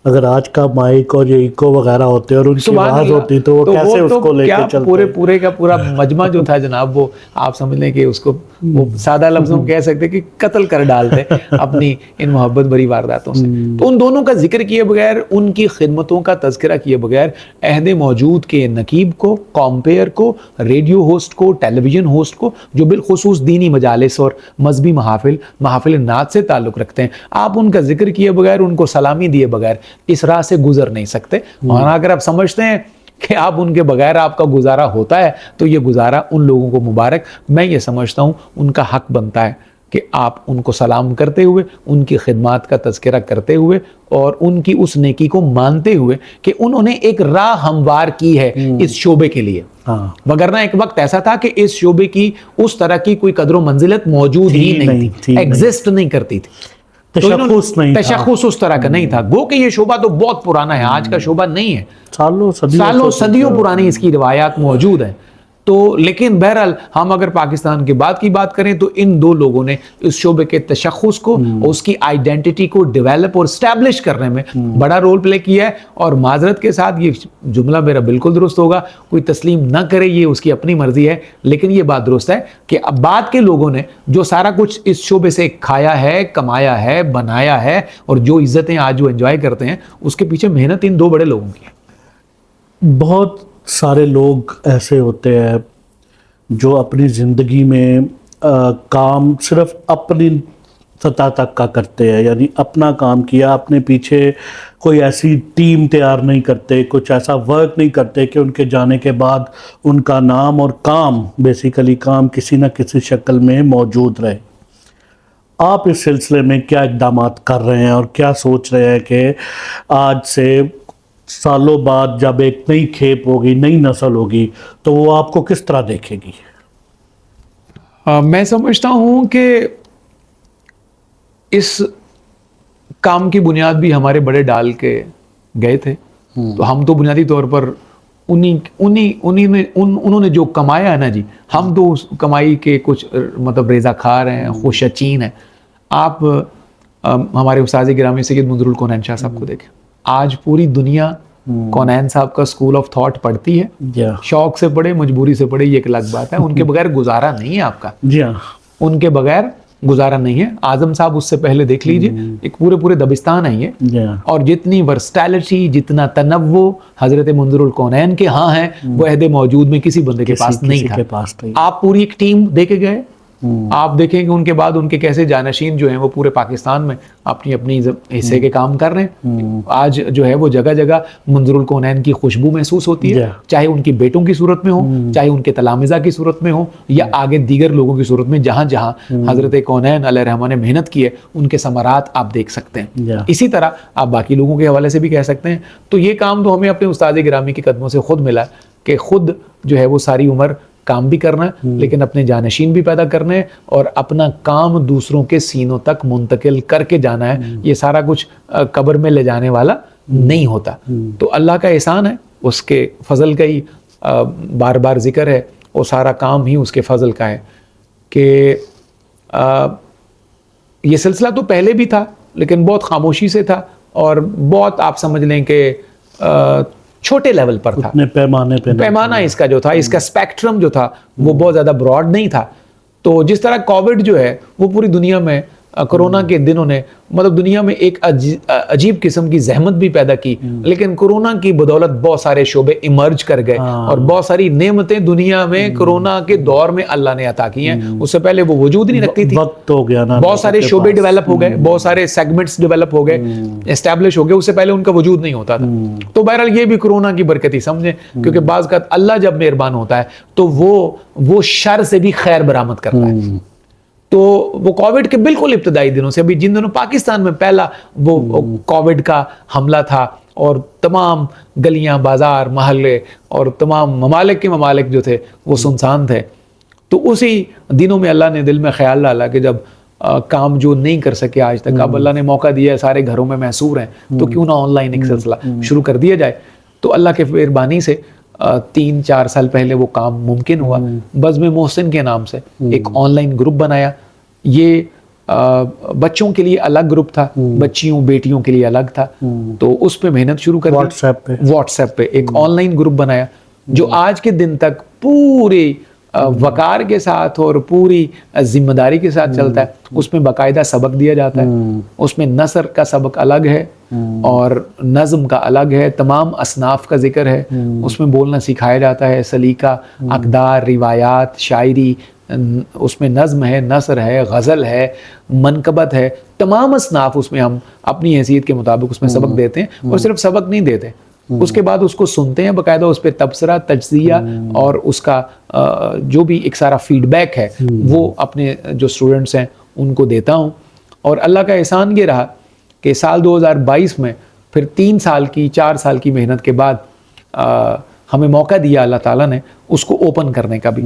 اگر آج کا مائک اور یہ ایکو وغیرہ ہوتے اور ان کی آواز ہوتی تو وہ کیسے اس کو لے کے چلتے. پورے کا پورا مجمع جو تھا جناب، وہ آپ سمجھ لیں کہ اس کو وہ سادہ لفظوں میں کہہ سکتے کہ قتل کر ڈالتے اپنی ان محبت بھری وارداتوں سے. تو ان دونوں کا ذکر کیے بغیر، ان کی خدمتوں کا تذکرہ کیے بغیر، عہد موجود کے نقیب کو، کمپیئر کو، ریڈیو ہوسٹ کو، ٹیلی ویژن ہوسٹ کو، جو بالخصوص دینی مجالس اور مذہبی محافل نعت سے تعلق رکھتے ہیں، آپ ان کا ذکر کیے بغیر، ان کو سلامی دیے بغیر اس راہ سے گزر نہیں سکتے. اور اگر آپ سمجھتے ہیں کہ آپ ان کے بغیر آپ کا گزارا ہوتا ہے تو یہ گزارا ان لوگوں کو مبارک. میں یہ سمجھتا ہوں ان کا حق بنتا ہے کہ آپ ان کو سلام کرتے ہوئے، ان کی خدمات کا تذکرہ کرتے ہوئے، اور ان کی اس نیکی کو مانتے ہوئے کہ انہوں نے ایک راہ ہموار کی ہے اس شعبے کے لیے. وگرنہ ایک وقت ایسا تھا کہ اس شعبے کی اس طرح کی کوئی قدر و منزلت موجود ہی نہیں تھی، ایگزسٹ نہیں کرتی تھی. تشخص اس طرح کا نہیں تھا. گو کہ یہ شعبہ تو بہت پرانا ہے، آج کا شعبہ نہیں ہے، سالوں صدیوں پرانی اس کی روایات موجود ہیں. تو لیکن بہرحال ہم اگر پاکستان کے بعد کی بات کریں تو ان دو لوگوں نے اس شعبے کے تشخص کو، اس کی آئیڈینٹی کو ڈیولپ اور اسٹیبلش کرنے میں بڑا رول پلے کیا ہے. اور معذرت کے ساتھ یہ جملہ میرا بالکل درست ہوگا، کوئی تسلیم نہ کرے، یہ اس کی اپنی مرضی ہے، لیکن یہ بات درست ہے کہ اب بعد کے لوگوں نے جو سارا کچھ اس شعبے سے کھایا ہے، کمایا ہے، بنایا ہے، اور جو عزتیں آج وہ انجوائے کرتے ہیں، اس کے پیچھے محنت ان دو بڑے لوگوں کی ہے. بہت سارے لوگ ایسے ہوتے ہیں جو اپنی زندگی میں کام صرف اپنی سطح تک کا کرتے ہیں، یعنی اپنا کام کیا، اپنے پیچھے کوئی ایسی ٹیم تیار نہیں کرتے، کچھ ایسا ورک نہیں کرتے کہ ان کے جانے کے بعد ان کا نام اور کام، بیسیکلی کام، کسی نہ کسی شکل میں موجود رہے. آپ اس سلسلے میں کیا اقدامات کر رہے ہیں اور کیا سوچ رہے ہیں کہ آج سے سالوں بعد جب ایک نئی کھیپ ہوگی، نئی نسل ہوگی، تو وہ آپ کو کس طرح دیکھے گی؟ میں سمجھتا ہوں کہ اس کام کی بنیاد بھی ہمارے بڑے ڈال کے گئے تھے. تو ہم تو بنیادی طور پر انہوں نے جو کمایا ہے نا جی، ہم تو اس کمائی کے کچھ مطلب ریزہ خار ہیں، خوش چین ہیں. آپ ہمارے استاد گرامی سید منظور الکونین شاہ صاحب کو دیکھیں. آج پوری دنیا کونین صاحب کا اسکول آف تھاٹ پڑھتی ہے، شوق سے پڑھے، مجبوری سے پڑھے، یہ ایک الگ بات ہے. ان کے بغیر گزارا نہیں ہے آپ کا، ان کے بغیر گزارا نہیں ہے. اعظم صاحب اس سے پہلے دیکھ لیجئے، ایک پورے دبستان ہے یہ، اور جتنی ورسٹیلٹی، جتنا تنوع حضرت منظور الکونین کے ہاں ہیں، وہ عہد موجود میں کسی بندے کے پاس نہیں تھا. آپ پوری ایک ٹیم دے کے گئے. آپ دیکھیں کہ ان کے بعد ان کے کیسے جانشین جو ہیں وہ پورے پاکستان میں اپنی حصے کے کام کر رہے ہیں. آج جو ہے وہ جگہ جگہ منظور الکونین کی خوشبو محسوس ہوتی ہے، چاہے ان کے بیٹوں کی صورت میں ہو، چاہے ان کے تلامذہ کی صورت میں ہو، یا آگے دیگر لوگوں کی صورت میں. جہاں جہاں حضرت کونین علیہ الرحمہ نے محنت کی ہے، ان کے ثمرات آپ دیکھ سکتے ہیں. اسی طرح آپ باقی لوگوں کے حوالے سے بھی کہہ سکتے ہیں. تو یہ کام تو ہمیں اپنے استاد گرامی کے قدموں سے خود ملا کہ خود جو ہے وہ ساری عمر کام بھی کرنا ہے، لیکن اپنے جانشین بھی پیدا کرنے ہیں، اور اپنا کام دوسروں کے سینوں تک منتقل کر کے جانا ہے. یہ سارا کچھ قبر میں لے جانے والا نہیں ہوتا. تو اللہ کا احسان ہے، اس کے فضل کا ہی بار بار ذکر ہے، وہ سارا کام ہی اس کے فضل کا ہے. کہ یہ سلسلہ تو پہلے بھی تھا، لیکن بہت خاموشی سے تھا، اور بہت آپ سمجھ لیں کہ چھوٹے لیول پر تھا. پیمانہ اس کا جو تھا، اس کا سپیکٹرم جو تھا وہ بہت زیادہ براڈ نہیں تھا. تو جس طرح کووڈ جو ہے وہ پوری دنیا میں، کرونا کے دنوں نے مطلب دنیا میں ایک عجیب قسم کی زحمت بھی پیدا کی، لیکن کرونا کی بدولت بہت سارے شعبے ایمرج کر گئے، اور بہت ساری نعمتیں دنیا میں کرونا کے دور میں اللہ نے عطا کی ہیں. اس سے پہلے وہ وجود نہیں رکھتی تھی. وقت ہو گیا نا، بہت سارے شعبے ڈیولپ ہو گئے، بہت سارے سیگمنٹس ڈیولپ ہو گئے، اسٹیبلش ہو گئے. اس سے پہلے ان کا وجود نہیں ہوتا تھا. تو بہرحال یہ بھی کرونا کی برکت ہی سمجھیں، کیونکہ بعض کا اللہ جب مہربان ہوتا ہے تو وہ شر سے بھی خیر برآمد کرتا ہے. تو وہ کووڈ کے بالکل ابتدائی دنوں سے، ابھی جن دنوں پاکستان میں پہلا وہ کووڈ کا حملہ تھا، اور تمام گلیاں، بازار، محلے اور تمام ممالک کے ممالک جو تھے وہ سنسان تھے، تو اسی دنوں میں اللہ نے دل میں خیال ڈالا کہ جب کام جو نہیں کر سکے آج تک، اب اللہ نے موقع دیا ہے، سارے گھروں میں محصور ہیں، تو کیوں نہ آن لائن ایک سلسلہ شروع کر دیا جائے. تو اللہ کے مہربانی سے 3-4 سال پہلے وہ کام ممکن ہوا. بزم محسن کے نام سے ایک آن لائن گروپ بنایا. یہ بچوں کے لیے الگ گروپ تھا، بچیوں بیٹیوں کے لیے الگ تھا. تو اس پہ محنت شروع کر دی. واٹس ایپ پہ ایک آن لائن گروپ بنایا جو آج کے دن تک پورے وقار کے ساتھ اور پوری ذمہ داری کے ساتھ چلتا ہے. اس میں باقاعدہ سبق دیا جاتا ہے. اس میں نثر کا سبق الگ ہے اور نظم کا الگ ہے. تمام اصناف کا ذکر ہے. اس میں بولنا سکھایا جاتا ہے، سلیقہ، اقدار، روایات، شاعری. اس میں نظم ہے، نثر ہے، غزل ہے، منقبت ہے. تمام اصناف اس میں ہم اپنی حیثیت کے مطابق اس میں سبق دیتے ہیں. اور صرف سبق نہیں دیتے، اس کے بعد اس کو سنتے ہیں باقاعدہ، اس پہ تبصرہ، تجزیہ اور اس کا جو بھی ایک سارا فیڈ بیک ہے وہ اپنے جو اسٹوڈنٹس ہیں ان کو دیتا ہوں. اور اللہ کا احسان یہ رہا کہ سال 2022 میں پھر 3 سال کی 4 سال کی محنت کے بعد ہمیں موقع دیا اللہ تعالیٰ نے اس کو اوپن کرنے کا بھی.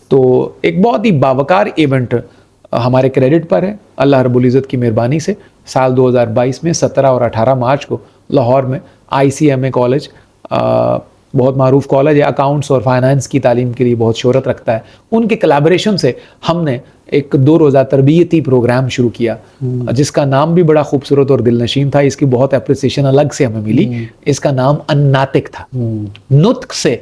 تو ایک بہت ہی باوقار ایونٹ ہمارے کریڈٹ پر ہے اللہ رب العزت کی مہربانی سے. سال 2022 میں 17 اور 18 مارچ کو لاہور میں ICMA کالج، بہت معروف کالج ہے، اکاؤنٹس اور فائنانس کی تعلیم کے لیے بہت شہرت رکھتا ہے. ان کے کلیبریشن سے ہم نے ایک 2 روزہ تربیتی پروگرام شروع کیا جس کا نام بھی بڑا خوبصورت اور دل نشین تھا. اس کی بہت اپریسیشن الگ سے ہمیں ملی. اس کا نام الناطق تھا. نطق سے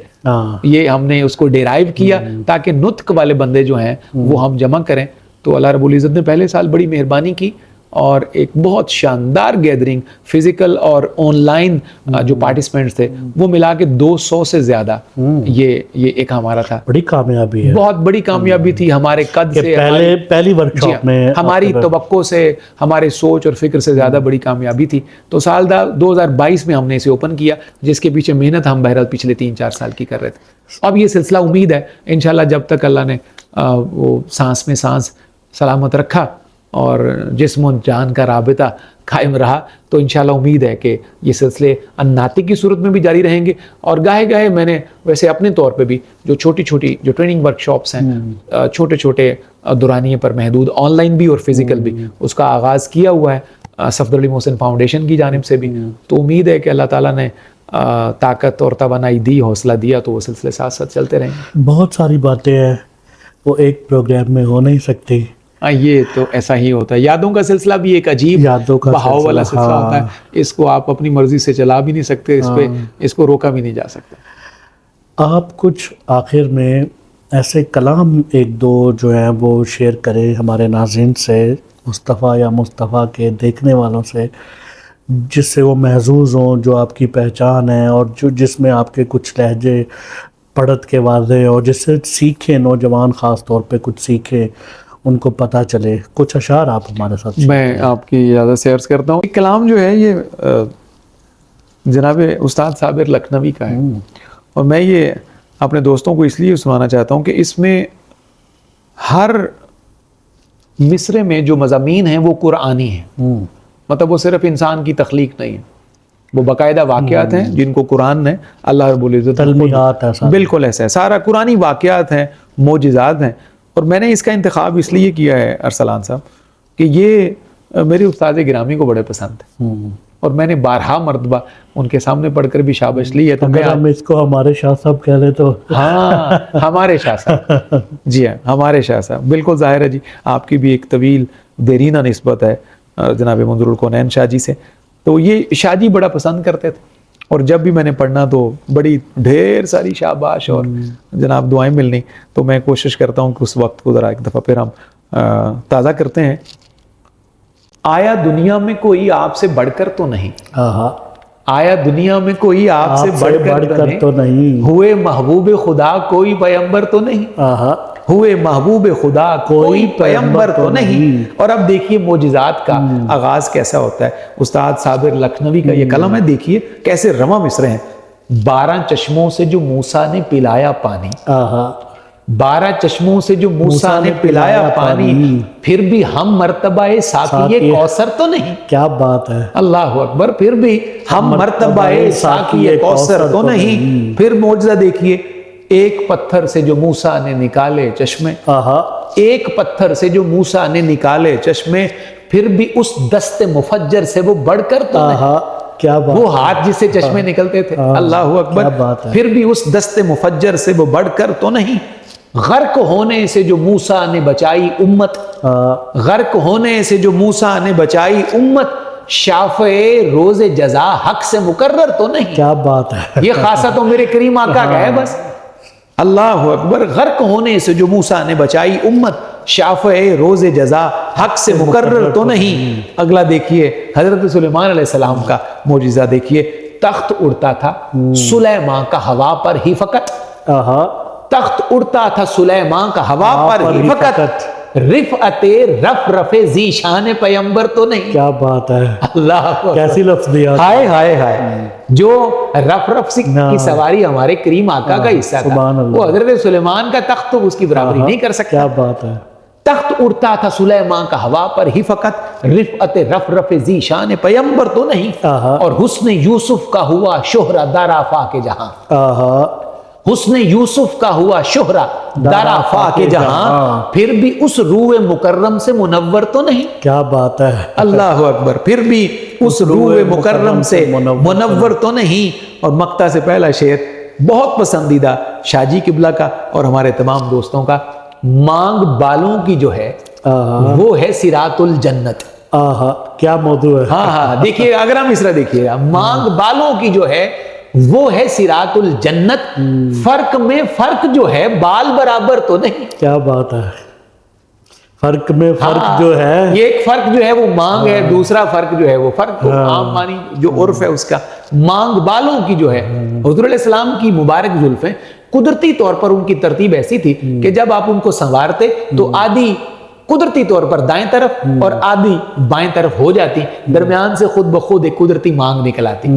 یہ ہم نے اس کو ڈیرائیو کیا تاکہ نطق والے بندے جو ہیں وہ ہم جمع کریں. تو اللہ رب العزت نے پہلے سال بڑی مہربانی کی اور ایک بہت شاندار گیدرنگ، فزیکل اور آن لائن جو پارٹیسپینٹس تھے وہ ملا کے 200 سے زیادہ یہ ایک ہمارا تھا. بڑی کامیابی ہے، بہت بڑی کامیابی تھی ہمارے قد سے، پہلی ورکشاپ میں ہماری توقع سے، ہمارے سوچ اور فکر سے زیادہ بڑی کامیابی تھی. تو سال 2022 میں ہم نے اسے اوپن کیا جس کے پیچھے محنت ہم بہرحال پچھلے 3-4 سال کی کر رہے تھے. اب یہ سلسلہ امید ہے انشاءاللہ جب تک اللہ نے وہ سانس میں سانس سلامت رکھا اور جسم و جان کا رابطہ قائم رہا تو انشاءاللہ امید ہے کہ یہ سلسلے الناطق کی صورت میں بھی جاری رہیں گے. اور گاہے گاہے میں نے ویسے اپنے طور پہ بھی جو چھوٹی چھوٹی جو ٹریننگ ورکشاپس ہیں چھوٹے چھوٹے دورانیے پر محدود، آن لائن بھی اور فزیکل بھی، اس کا آغاز کیا ہوا ہے صفدر علی محسن فاؤنڈیشن کی جانب سے بھی. تو امید ہے کہ اللہ تعالیٰ نے طاقت اور توانائی دی، حوصلہ دیا تو وہ سلسلے ساتھ ساتھ چلتے رہیں گے. بہت ساری باتیں ہیں وہ ایک پروگرام میں ہو نہیں سکتی. یہ تو ایسا ہی ہوتا ہے. یادوں کا سلسلہ بھی ایک عجیب بہاؤ والا سلسلہ ہوتا ہے. اس کو آپ اپنی مرضی سے چلا بھی نہیں سکتے، اس کو روکا بھی نہیں جا سکتا. آپ کچھ آخر میں ایسے کلام 1-2 جو ہیں وہ شیئر کریں ہمارے ناظرین سے، مصطفیٰ یا مصطفیٰ کے دیکھنے والوں سے، جس سے وہ محظوظ ہوں، جو آپ کی پہچان ہے اور جس میں آپ کے کچھ لہجے پڑھت کے واضح اور جس سے سیکھیں، نوجوان خاص طور پہ کچھ سیکھیں، ان کو پتہ چلے. کچھ اشعار آپ ہمارے ساتھ. میں آپ کی اجازت سے عرض کرتا ہوں. ایک کلام جو ہے یہ جناب استاد صابر لکھنوی کا ہے اور میں یہ اپنے دوستوں کو اس لیے سنانا چاہتا ہوں کہ اس میں ہر مصرے میں جو مضامین ہیں وہ قرآنی ہیں. مطلب وہ صرف انسان کی تخلیق نہیں ہے، وہ باقاعدہ واقعات ہیں جن کو قرآن نے اللہ رب العزت بالکل ایسا ہے. سارا قرآنی واقعات ہیں، معجزات ہیں. اور میں نے اس کا انتخاب اس لیے کیا ہے ارسلان صاحب کہ یہ میرے استاد گرامی کو بڑے پسند ہے اور میں نے 12 مرتبہ ان کے سامنے پڑھ کر بھی شابش لی ہے. تو اگر ہم اس کو ہمارے شاہ صاحب کہہ لیں تو ہاں ہمارے شاہ صاحب، جی ہاں ہمارے شاہ صاحب، بالکل ظاہر ہے جی. آپ کی بھی ایک طویل دیرینہ نسبت ہے جناب منظور الکونین شاہ جی سے. تو یہ شاہ جی بڑا پسند کرتے تھے اور جب بھی میں نے پڑھنا تو بڑی ڈھیر ساری شاباش اور جناب دعائیں ملنی. تو میں کوشش کرتا ہوں کہ اس وقت کو ذرا ایک دفعہ پھر ہم تازہ کرتے ہیں. آیا دنیا میں کوئی آپ سے بڑھ کر تو نہیں، آیا دنیا میں کوئی آپ سے بڑھ کر تو نہیں، ہوئے محبوب خدا کوئی پیغمبر تو نہیں، ہوئے محبوب خدا کوئی پیغمبر تو نہیں. اور اب دیکھیے معجزات کا آغاز کیسا ہوتا ہے. استاد صابر لکھنوی کا یہ کلام ہے، دیکھیے کیسے رواں مصرے ہیں. 12 چشموں سے جو موسیٰ نے پلایا پانی، 12 چشموں سے جو موسیٰ نے پلایا پانی، پھر بھی ہم مرتبہ ساقی کوثر تو نہیں. کیا بات ہے، اللہ اکبر. پھر بھی ہم مرتبہ ساقی کوثر تو نہیں. پھر معجزہ دیکھیے، ایک پتھر سے جو موسیٰ نے نکالے چشمے، ایک پتھر سے جو موسیٰ نے نکالے چشمے، پھر بھی اس دست مفجر سے وہ بڑھ کر تو نہیں۔ آہا کیا بات، وہ ہاتھ جس سے چشمے نکلتے تھے، اللہ اکبر، کیا بات ہے۔ پھر بھی اس دست مفجر سے وہ بڑھ کر تو نہیں۔ غرق ہونے سے جو موسیٰ نے بچائی امت، غرق ہونے سے جو موسیٰ نے بچائی امت، شافع روز جزا حق سے مقرر تو نہیں۔ کیا بات ہے، یہ خاصہ تو میرے کریم آقا کا ہے بس۔ اللہ اکبر، غرق ہونے سے جو موسیٰ نے بچائی امت، شافع روز جزا حق سے مقرر تو نہیں۔ اگلا دیکھیے حضرت سلیمان علیہ السلام کا معجزہ دیکھیے، تخت اڑتا تھا سلیمان کا ہوا پر ہی فقط، آہا تخت اڑتا تھا سلیمان کا ہوا پر ہی فقط، رفعت رف ذی شان پیمبر تو نہیں۔ کیا بات ہے، اللہ اکبر، کیسی لفظ دیا، ہائے ہائے ہائے، جو رف کی سواری ہمارے کریم آقا کا حصہ تھا، سبحان اللہ، وہ حضرت سلیمان کا تخت تو اس کی برابری نہیں کر سکتا۔ کیا بات ہے، تخت اڑتا تھا سلیمان کا ہوا پر ہی فقط، رفعت رف ذی شان پیمبر تو نہیں، اور حسن یوسف کا ہوا شہرہ در آفاق جہاں، آہا حسن یوسف کا ہوا شہرہ در آفاق جہاں، پھر بھی اس روح مکرم سے منور تو نہیں۔ کیا بات ہے، اللہ اکبر، پھر بھی اس روح مکرم سے منور تو نہیں۔ اور مقطع سے پہلا شعر بہت پسندیدہ شاہ جی قبلہ کا اور ہمارے تمام دوستوں کا، مانگ بالوں کی جو ہے وہ ہے صراط الجنت۔ آہا کیا موضوع ہے، ہاں دیکھیے اگر ہم مصرع دیکھیے، مانگ بالوں کی جو ہے وہ ہے صراط الجنت، فرق میں فرق جو ہے بال برابر تو نہیں۔ کیا بات ہے، فرق میں فرق جو ہے، یہ ایک فرق جو ہے وہ مانگ ہے، دوسرا فرق جو ہے وہ فرق تو عام معنی جو عرف ہے اس کا، مانگ بالوں کی جو ہے، حضور علیہ السلام کی مبارک زلفیں قدرتی طور پر ان کی ترتیب ایسی تھی کہ جب آپ ان کو سنوارتے تو آدھی قدرتی طور پر دائیں طرف اور آدھی بائیں طرف ہو جاتی، درمیان سے خود بخود ایک قدرتی مانگ نکل آتی۔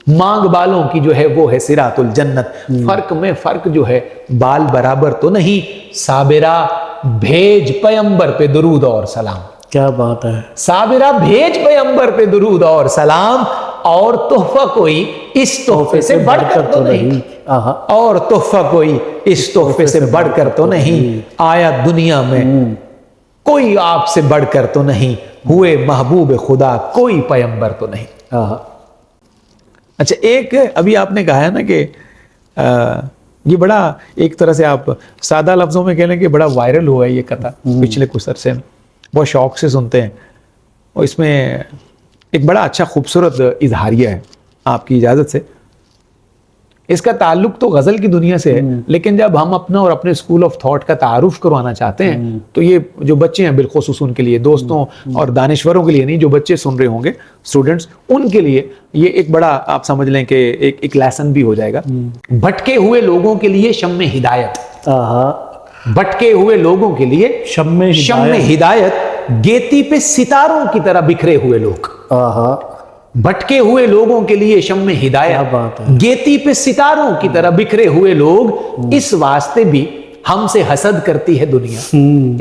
مانگ بالوں کی جو ہے وہ ہے صراط الجنت، فرق میں فرق جو ہے بال برابر تو نہیں۔ صابرہ بھیج پیمبر پہ درود اور سلام، کیا بات ہے، صابرہ بھیج پیمبر پہ درود اور سلام، اور تحفہ کوئی اس تحفے سے بڑھ کر تو نہیں، آہا اور تحفہ کوئی اس تحفے سے بڑھ کر تو نہیں، آیا دنیا میں کوئی آپ سے بڑھ کر تو نہیں، ہوئے محبوب خدا کوئی پیمبر تو نہیں۔ آہا اچھا، ایک ابھی آپ نے کہا ہے نا کہ یہ بڑا ایک طرح سے آپ سادہ لفظوں میں کہہ لیں کہ بڑا وائرل ہوا ہے یہ کتھا پچھلے کچھ عرصے میں، بہت شوق سے سنتے ہیں، اور اس میں ایک بڑا اچھا خوبصورت اظہاریہ ہے آپ کی اجازت سے۔ اس کا تعلق تو غزل کی دنیا سے ہے، لیکن جب ہم اپنا اور اپنے اسکول آف تھاٹ کا تعارف کروانا چاہتے ہیں تو یہ جو بچے ہیں بالخصوص ان کے لیے، دوستوں اور دانشوروں کے لیے نہیں، جو بچے سن رہے ہوں گے اسٹوڈنٹس، ان کے لیے یہ ایک بڑا آپ سمجھ لیں کہ ایک لیسن بھی ہو جائے گا۔ بھٹکے ہوئے لوگوں کے لیے شمع ہدایت، آہا بھٹکے ہوئے لوگوں کے لیے شمع ہدایت، گیتی پہ ستاروں کی طرح بکھرے ہوئے لوگ، آہا بھٹکے ہوئے لوگوں کے لیے شمع کیا ہدایت، بات ہے، گیتی پہ ستاروں کی طرح بکھرے ہوئے لوگ، اس واسطے بھی ہم سے حسد کرتی ہے دنیا،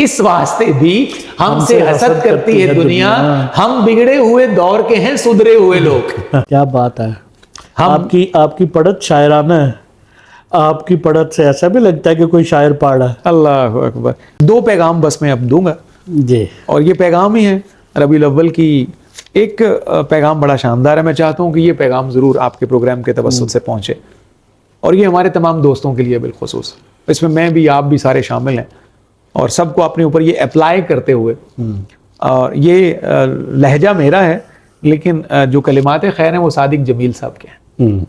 اس واسطے بھی ہم سے حسد کرتی ہے دنیا، ہم بگڑے ہوئے دور کے ہیں سدھرے ہوئے لوگ۔ کیا بات ہے، آپ کی پڑھت شاعرانہ ہے، آپ کی پڑھت سے ایسا بھی لگتا ہے کہ کوئی شاعر پڑھ رہا ہے۔ اللہ اکبر، دو پیغام بس میں اب دوں گا، جی، اور یہ پیغام ہی ہے ربیع الاول کی۔ ایک پیغام بڑا شاندار ہے، میں چاہتا ہوں کہ یہ پیغام ضرور آپ کے پروگرام کے توسط سے پہنچے، اور یہ ہمارے تمام دوستوں کے لیے بالخصوص، اس میں میں بھی آپ بھی سارے شامل ہیں، اور سب کو اپنے اوپر یہ اپلائی کرتے ہوئے، اور یہ لہجہ میرا ہے لیکن جو کلمات خیر ہیں وہ صادق جمیل صاحب کے ہیں،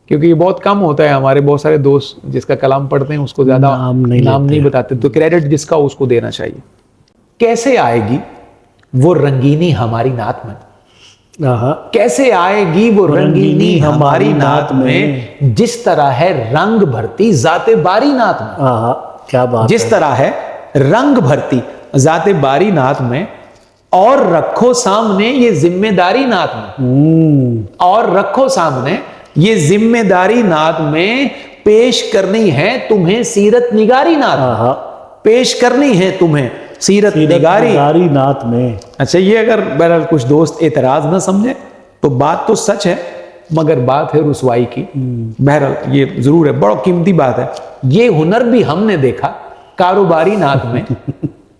کیونکہ یہ بہت کم ہوتا ہے، ہمارے بہت سارے دوست جس کا کلام پڑھتے ہیں اس کو زیادہ نام نہیں بتاتے، تو کریڈٹ جس کا اس کو دینا چاہیے۔ کیسے آئے گی وہ رنگینی ہماری نعت میں، کیسے آئے گی وہ رنگینی ہماری نعت میں، جس طرح ہے رنگ بھرتی ذات باری نعت میں، کیا بات، جس طرح ہے رنگ بھرتی ذات باری نعت میں، اور رکھو سامنے یہ ذمہ داری نعت میں، اور رکھو سامنے یہ ذمہ داری نعت میں، پیش کرنی ہے تمہیں سیرت نگاری نعت میں، پیش کرنی ہے تمہیں سیرت نگاری نعت میں۔ اچھا، یہ اگر بہرحال کچھ دوست اعتراض نہ سمجھے تو بات تو سچ ہے، مگر بات ہے رسوائی کی۔ بہرحال یہ ضرور ہے، بڑا قیمتی بات ہے، یہ ہنر بھی ہم نے دیکھا کاروباری نعت میں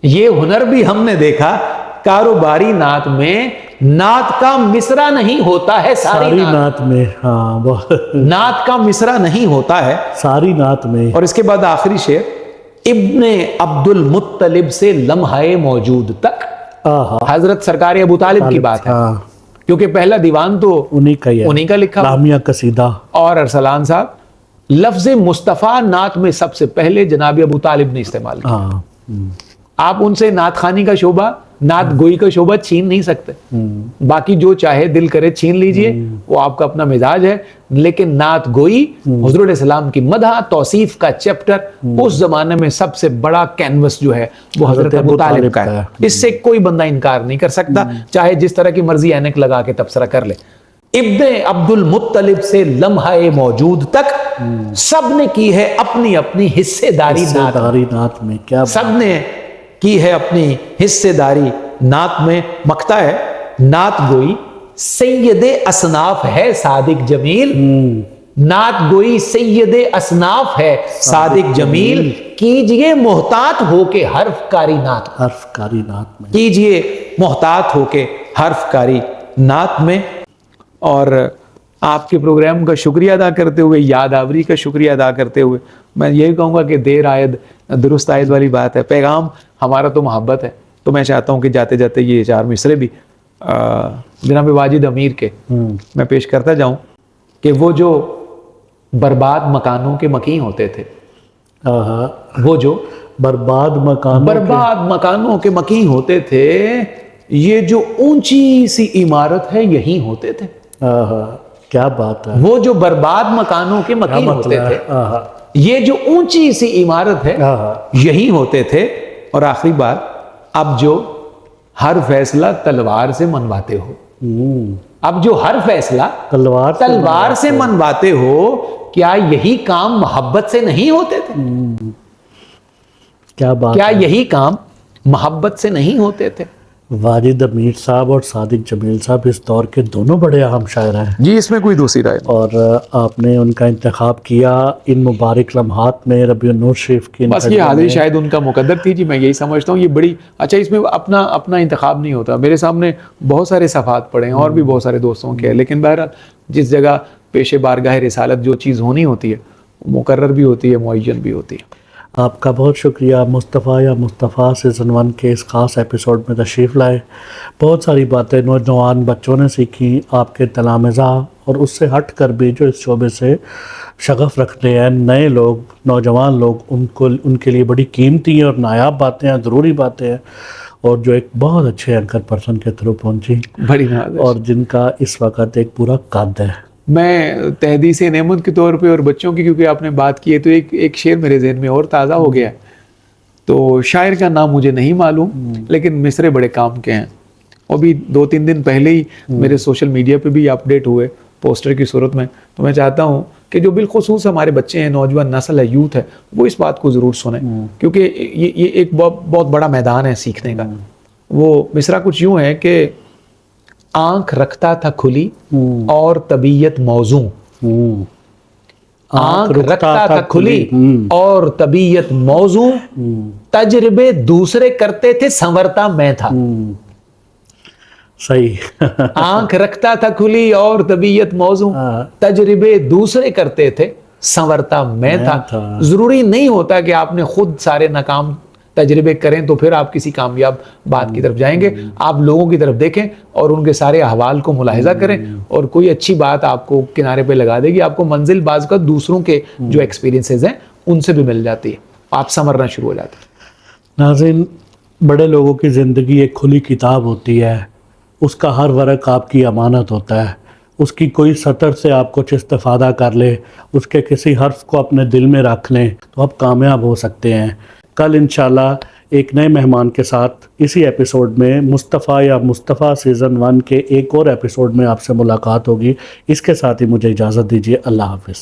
یہ ہنر بھی ہم نے دیکھا، کاروباری نعت میں نعت کا مصرع نہیں ہوتا ہے، ساری نعت میں، ہاں نعت کا مصرع نہیں ہوتا ہے ساری نعت میں. اور اس کے بعد آخری شعر، ابن عبد المطلب سے لمحہ موجود تک، حضرت سرکار ابو طالب کی بات ہے، کیونکہ پہلا دیوان تو انہی کا ہی ہے، انہی کا لکھا لامیہ قصیدہ. اور ارسلان صاحب لفظ مصطفیٰ نعت میں سب سے پہلے جناب ابو طالب نے استعمال کیا. آپ ان سے نعت خوانی کا شعبہ، نعت گوئی کا شعبہ چھین نہیں سکتے، باقی جو چاہے دل کرے چھین لیجئے، وہ آپ کا اپنا مزاج ہے، لیکن نعت گوئی، حضور علیہ السلام کی مدح توصیف کا چیپٹر اس زمانے میں سب سے بڑا کینوس جو ہے وہ حضرت ابو طالب کا ہے. اس سے کوئی بندہ انکار نہیں کر سکتا، چاہے جس طرح کی مرضی اینک لگا کے تبصرہ کر لے. ابن عبد المطلب سے لمحہ موجود تک سب نے کی ہے اپنی اپنی حصے داری نعت میں. کیا سب نے کی ہے اپنی حصے داری نعت میں. مکتا ہے نعت گوئی سید اصناف ہے صادق جمیل، نعت گوئی سید اصناف ہے صادق جمیل، کیجئے محتاط ہو کے حرف کاری نعت، حرف کاری نعت میں کیجئے محتاط ہو کے حرف کاری نعت میں. اور آپ کے پروگرام کا شکریہ ادا کرتے ہوئے، یاد آوری کا شکریہ ادا کرتے ہوئے، میں یہی کہوں گا کہ دیر آید درست آید والی بات ہے. پیغام ہمارا تو محبت ہے، تو میں چاہتا ہوں کہ جاتے جاتے یہ 4 مصرے بھی جناب واجد امیر کے میں پیش کرتا جاؤں کہ وہ جو برباد مکانوں کے مکین ہوتے تھے، وہ جو برباد مکانوں کے مکین ہوتے تھے، یہ جو اونچی سی عمارت ہے یہی ہوتے تھے. کیا بات ہے. وہ جو برباد مکانوں کے مکین ہوتے تھے، یہ جو اونچی سی عمارت ہے یہی ہوتے تھے. اور آخری بات، اب جو ہر فیصلہ تلوار سے منواتے ہو، اب جو ہر فیصلہ تلوار سے منواتے ہو، کیا یہی کام محبت سے نہیں ہوتے تھے؟ کیا بات، کیا یہی کام محبت سے نہیں ہوتے تھے؟ واجد امیر صاحب اور صادق جمیل صاحب اس دور کے دونوں بڑے اہم شاعر ہیں جی، اس میں کوئی دوسری رائے نہیں. اور آپ نے ان کا انتخاب کیا ان مبارک لمحات میں ربیع النور شریف کی. بس یہ حاضری شاید ان کا مقدر تھی جی، میں یہی سمجھتا ہوں. یہ بڑی اچھا، اس میں اپنا انتخاب نہیں ہوتا. میرے سامنے بہت سارے صفحات پڑے ہیں اور بھی بہت سارے دوستوں کے ہیں، لیکن بہرحال جس جگہ پیش بارگاہ رسالت جو چیز ہونی ہوتی ہے مقرر بھی ہوتی ہے، معین بھی ہوتی ہے. آپ کا بہت شکریہ. مصطفیٰ یا مصطفیٰ سیزن 1 کے اس خاص ایپیسوڈ میں تشریف لائے. بہت ساری باتیں نوجوان بچوں نے سیکھی آپ کے تلامذہ، اور اس سے ہٹ کر بھی جو اس شعبے سے شغف رکھتے ہیں نئے لوگ، نوجوان لوگ، ان کے لیے بڑی قیمتی اور نایاب باتیں ہیں، ضروری باتیں ہیں، اور جو ایک بہت اچھے اینکر پرسن کے تھرو پہنچی، بڑی نازش، اور جن کا اس وقت ایک پورا قد ہے. میں تحدیث نعمت کے طور پہ اور بچوں کی، کیونکہ آپ نے بات کی ہے تو ایک شعر میرے ذہن میں اور تازہ ہو گیا ہے. تو شاعر کا نام مجھے نہیں معلوم، لیکن مصرے بڑے کام کے ہیں. ابھی 2-3 دن پہلے ہی میرے سوشل میڈیا پہ بھی اپڈیٹ ہوئے پوسٹر کی صورت میں. تو میں چاہتا ہوں کہ جو بالخصوص ہمارے بچے ہیں، نوجوان نسل ہے، یوتھ ہے، وہ اس بات کو ضرور سنیں، کیونکہ یہ ایک بہت بڑا میدان ہے سیکھنے کا. وہ مصرع کچھ یوں ہے کہ آنکھ رکھتا تھا کھلی اور طبیعت موزوں، آنکھ رکھتا تھا کھلی اور طبیعت موزوں، تجربے دوسرے کرتے تھے سنورتا میں تھا. صحیح. آنکھ رکھتا تھا کھلی اور طبیعت موزوں، تجربے دوسرے کرتے تھے سنورتا میں تھا. ضروری نہیں ہوتا کہ آپ نے خود سارے ناکام تجربے کریں تو پھر آپ کسی کامیاب بات کی طرف جائیں گے. آپ لوگوں کی طرف دیکھیں اور ان کے سارے احوال کو ملاحظہ کریں، اور کوئی اچھی بات آپ کو کنارے پہ لگا دے گی. آپ کو منزل بعض کا دوسروں کے جو ایکسپیرینسز ہیں ان سے بھی مل جاتی ہے، آپ سنورنا شروع ہو جاتے ہیں. ناظرین، بڑے لوگوں کی زندگی ایک کھلی کتاب ہوتی ہے، اس کا ہر ورق آپ کی امانت ہوتا ہے. اس کی کوئی سطر سے آپ کچھ استفادہ کر لے، اس کے کسی حرف کو اپنے دل میں رکھ لیں تو آپ کامیاب ہو سکتے ہیں. کل انشاءاللہ ایک نئے مہمان کے ساتھ اسی ایپیسوڈ میں مصطفیٰ یا مصطفیٰ سیزن 1 کے ایک اور ایپیسوڈ میں آپ سے ملاقات ہوگی. اس کے ساتھ ہی مجھے اجازت دیجیے. اللہ حافظ.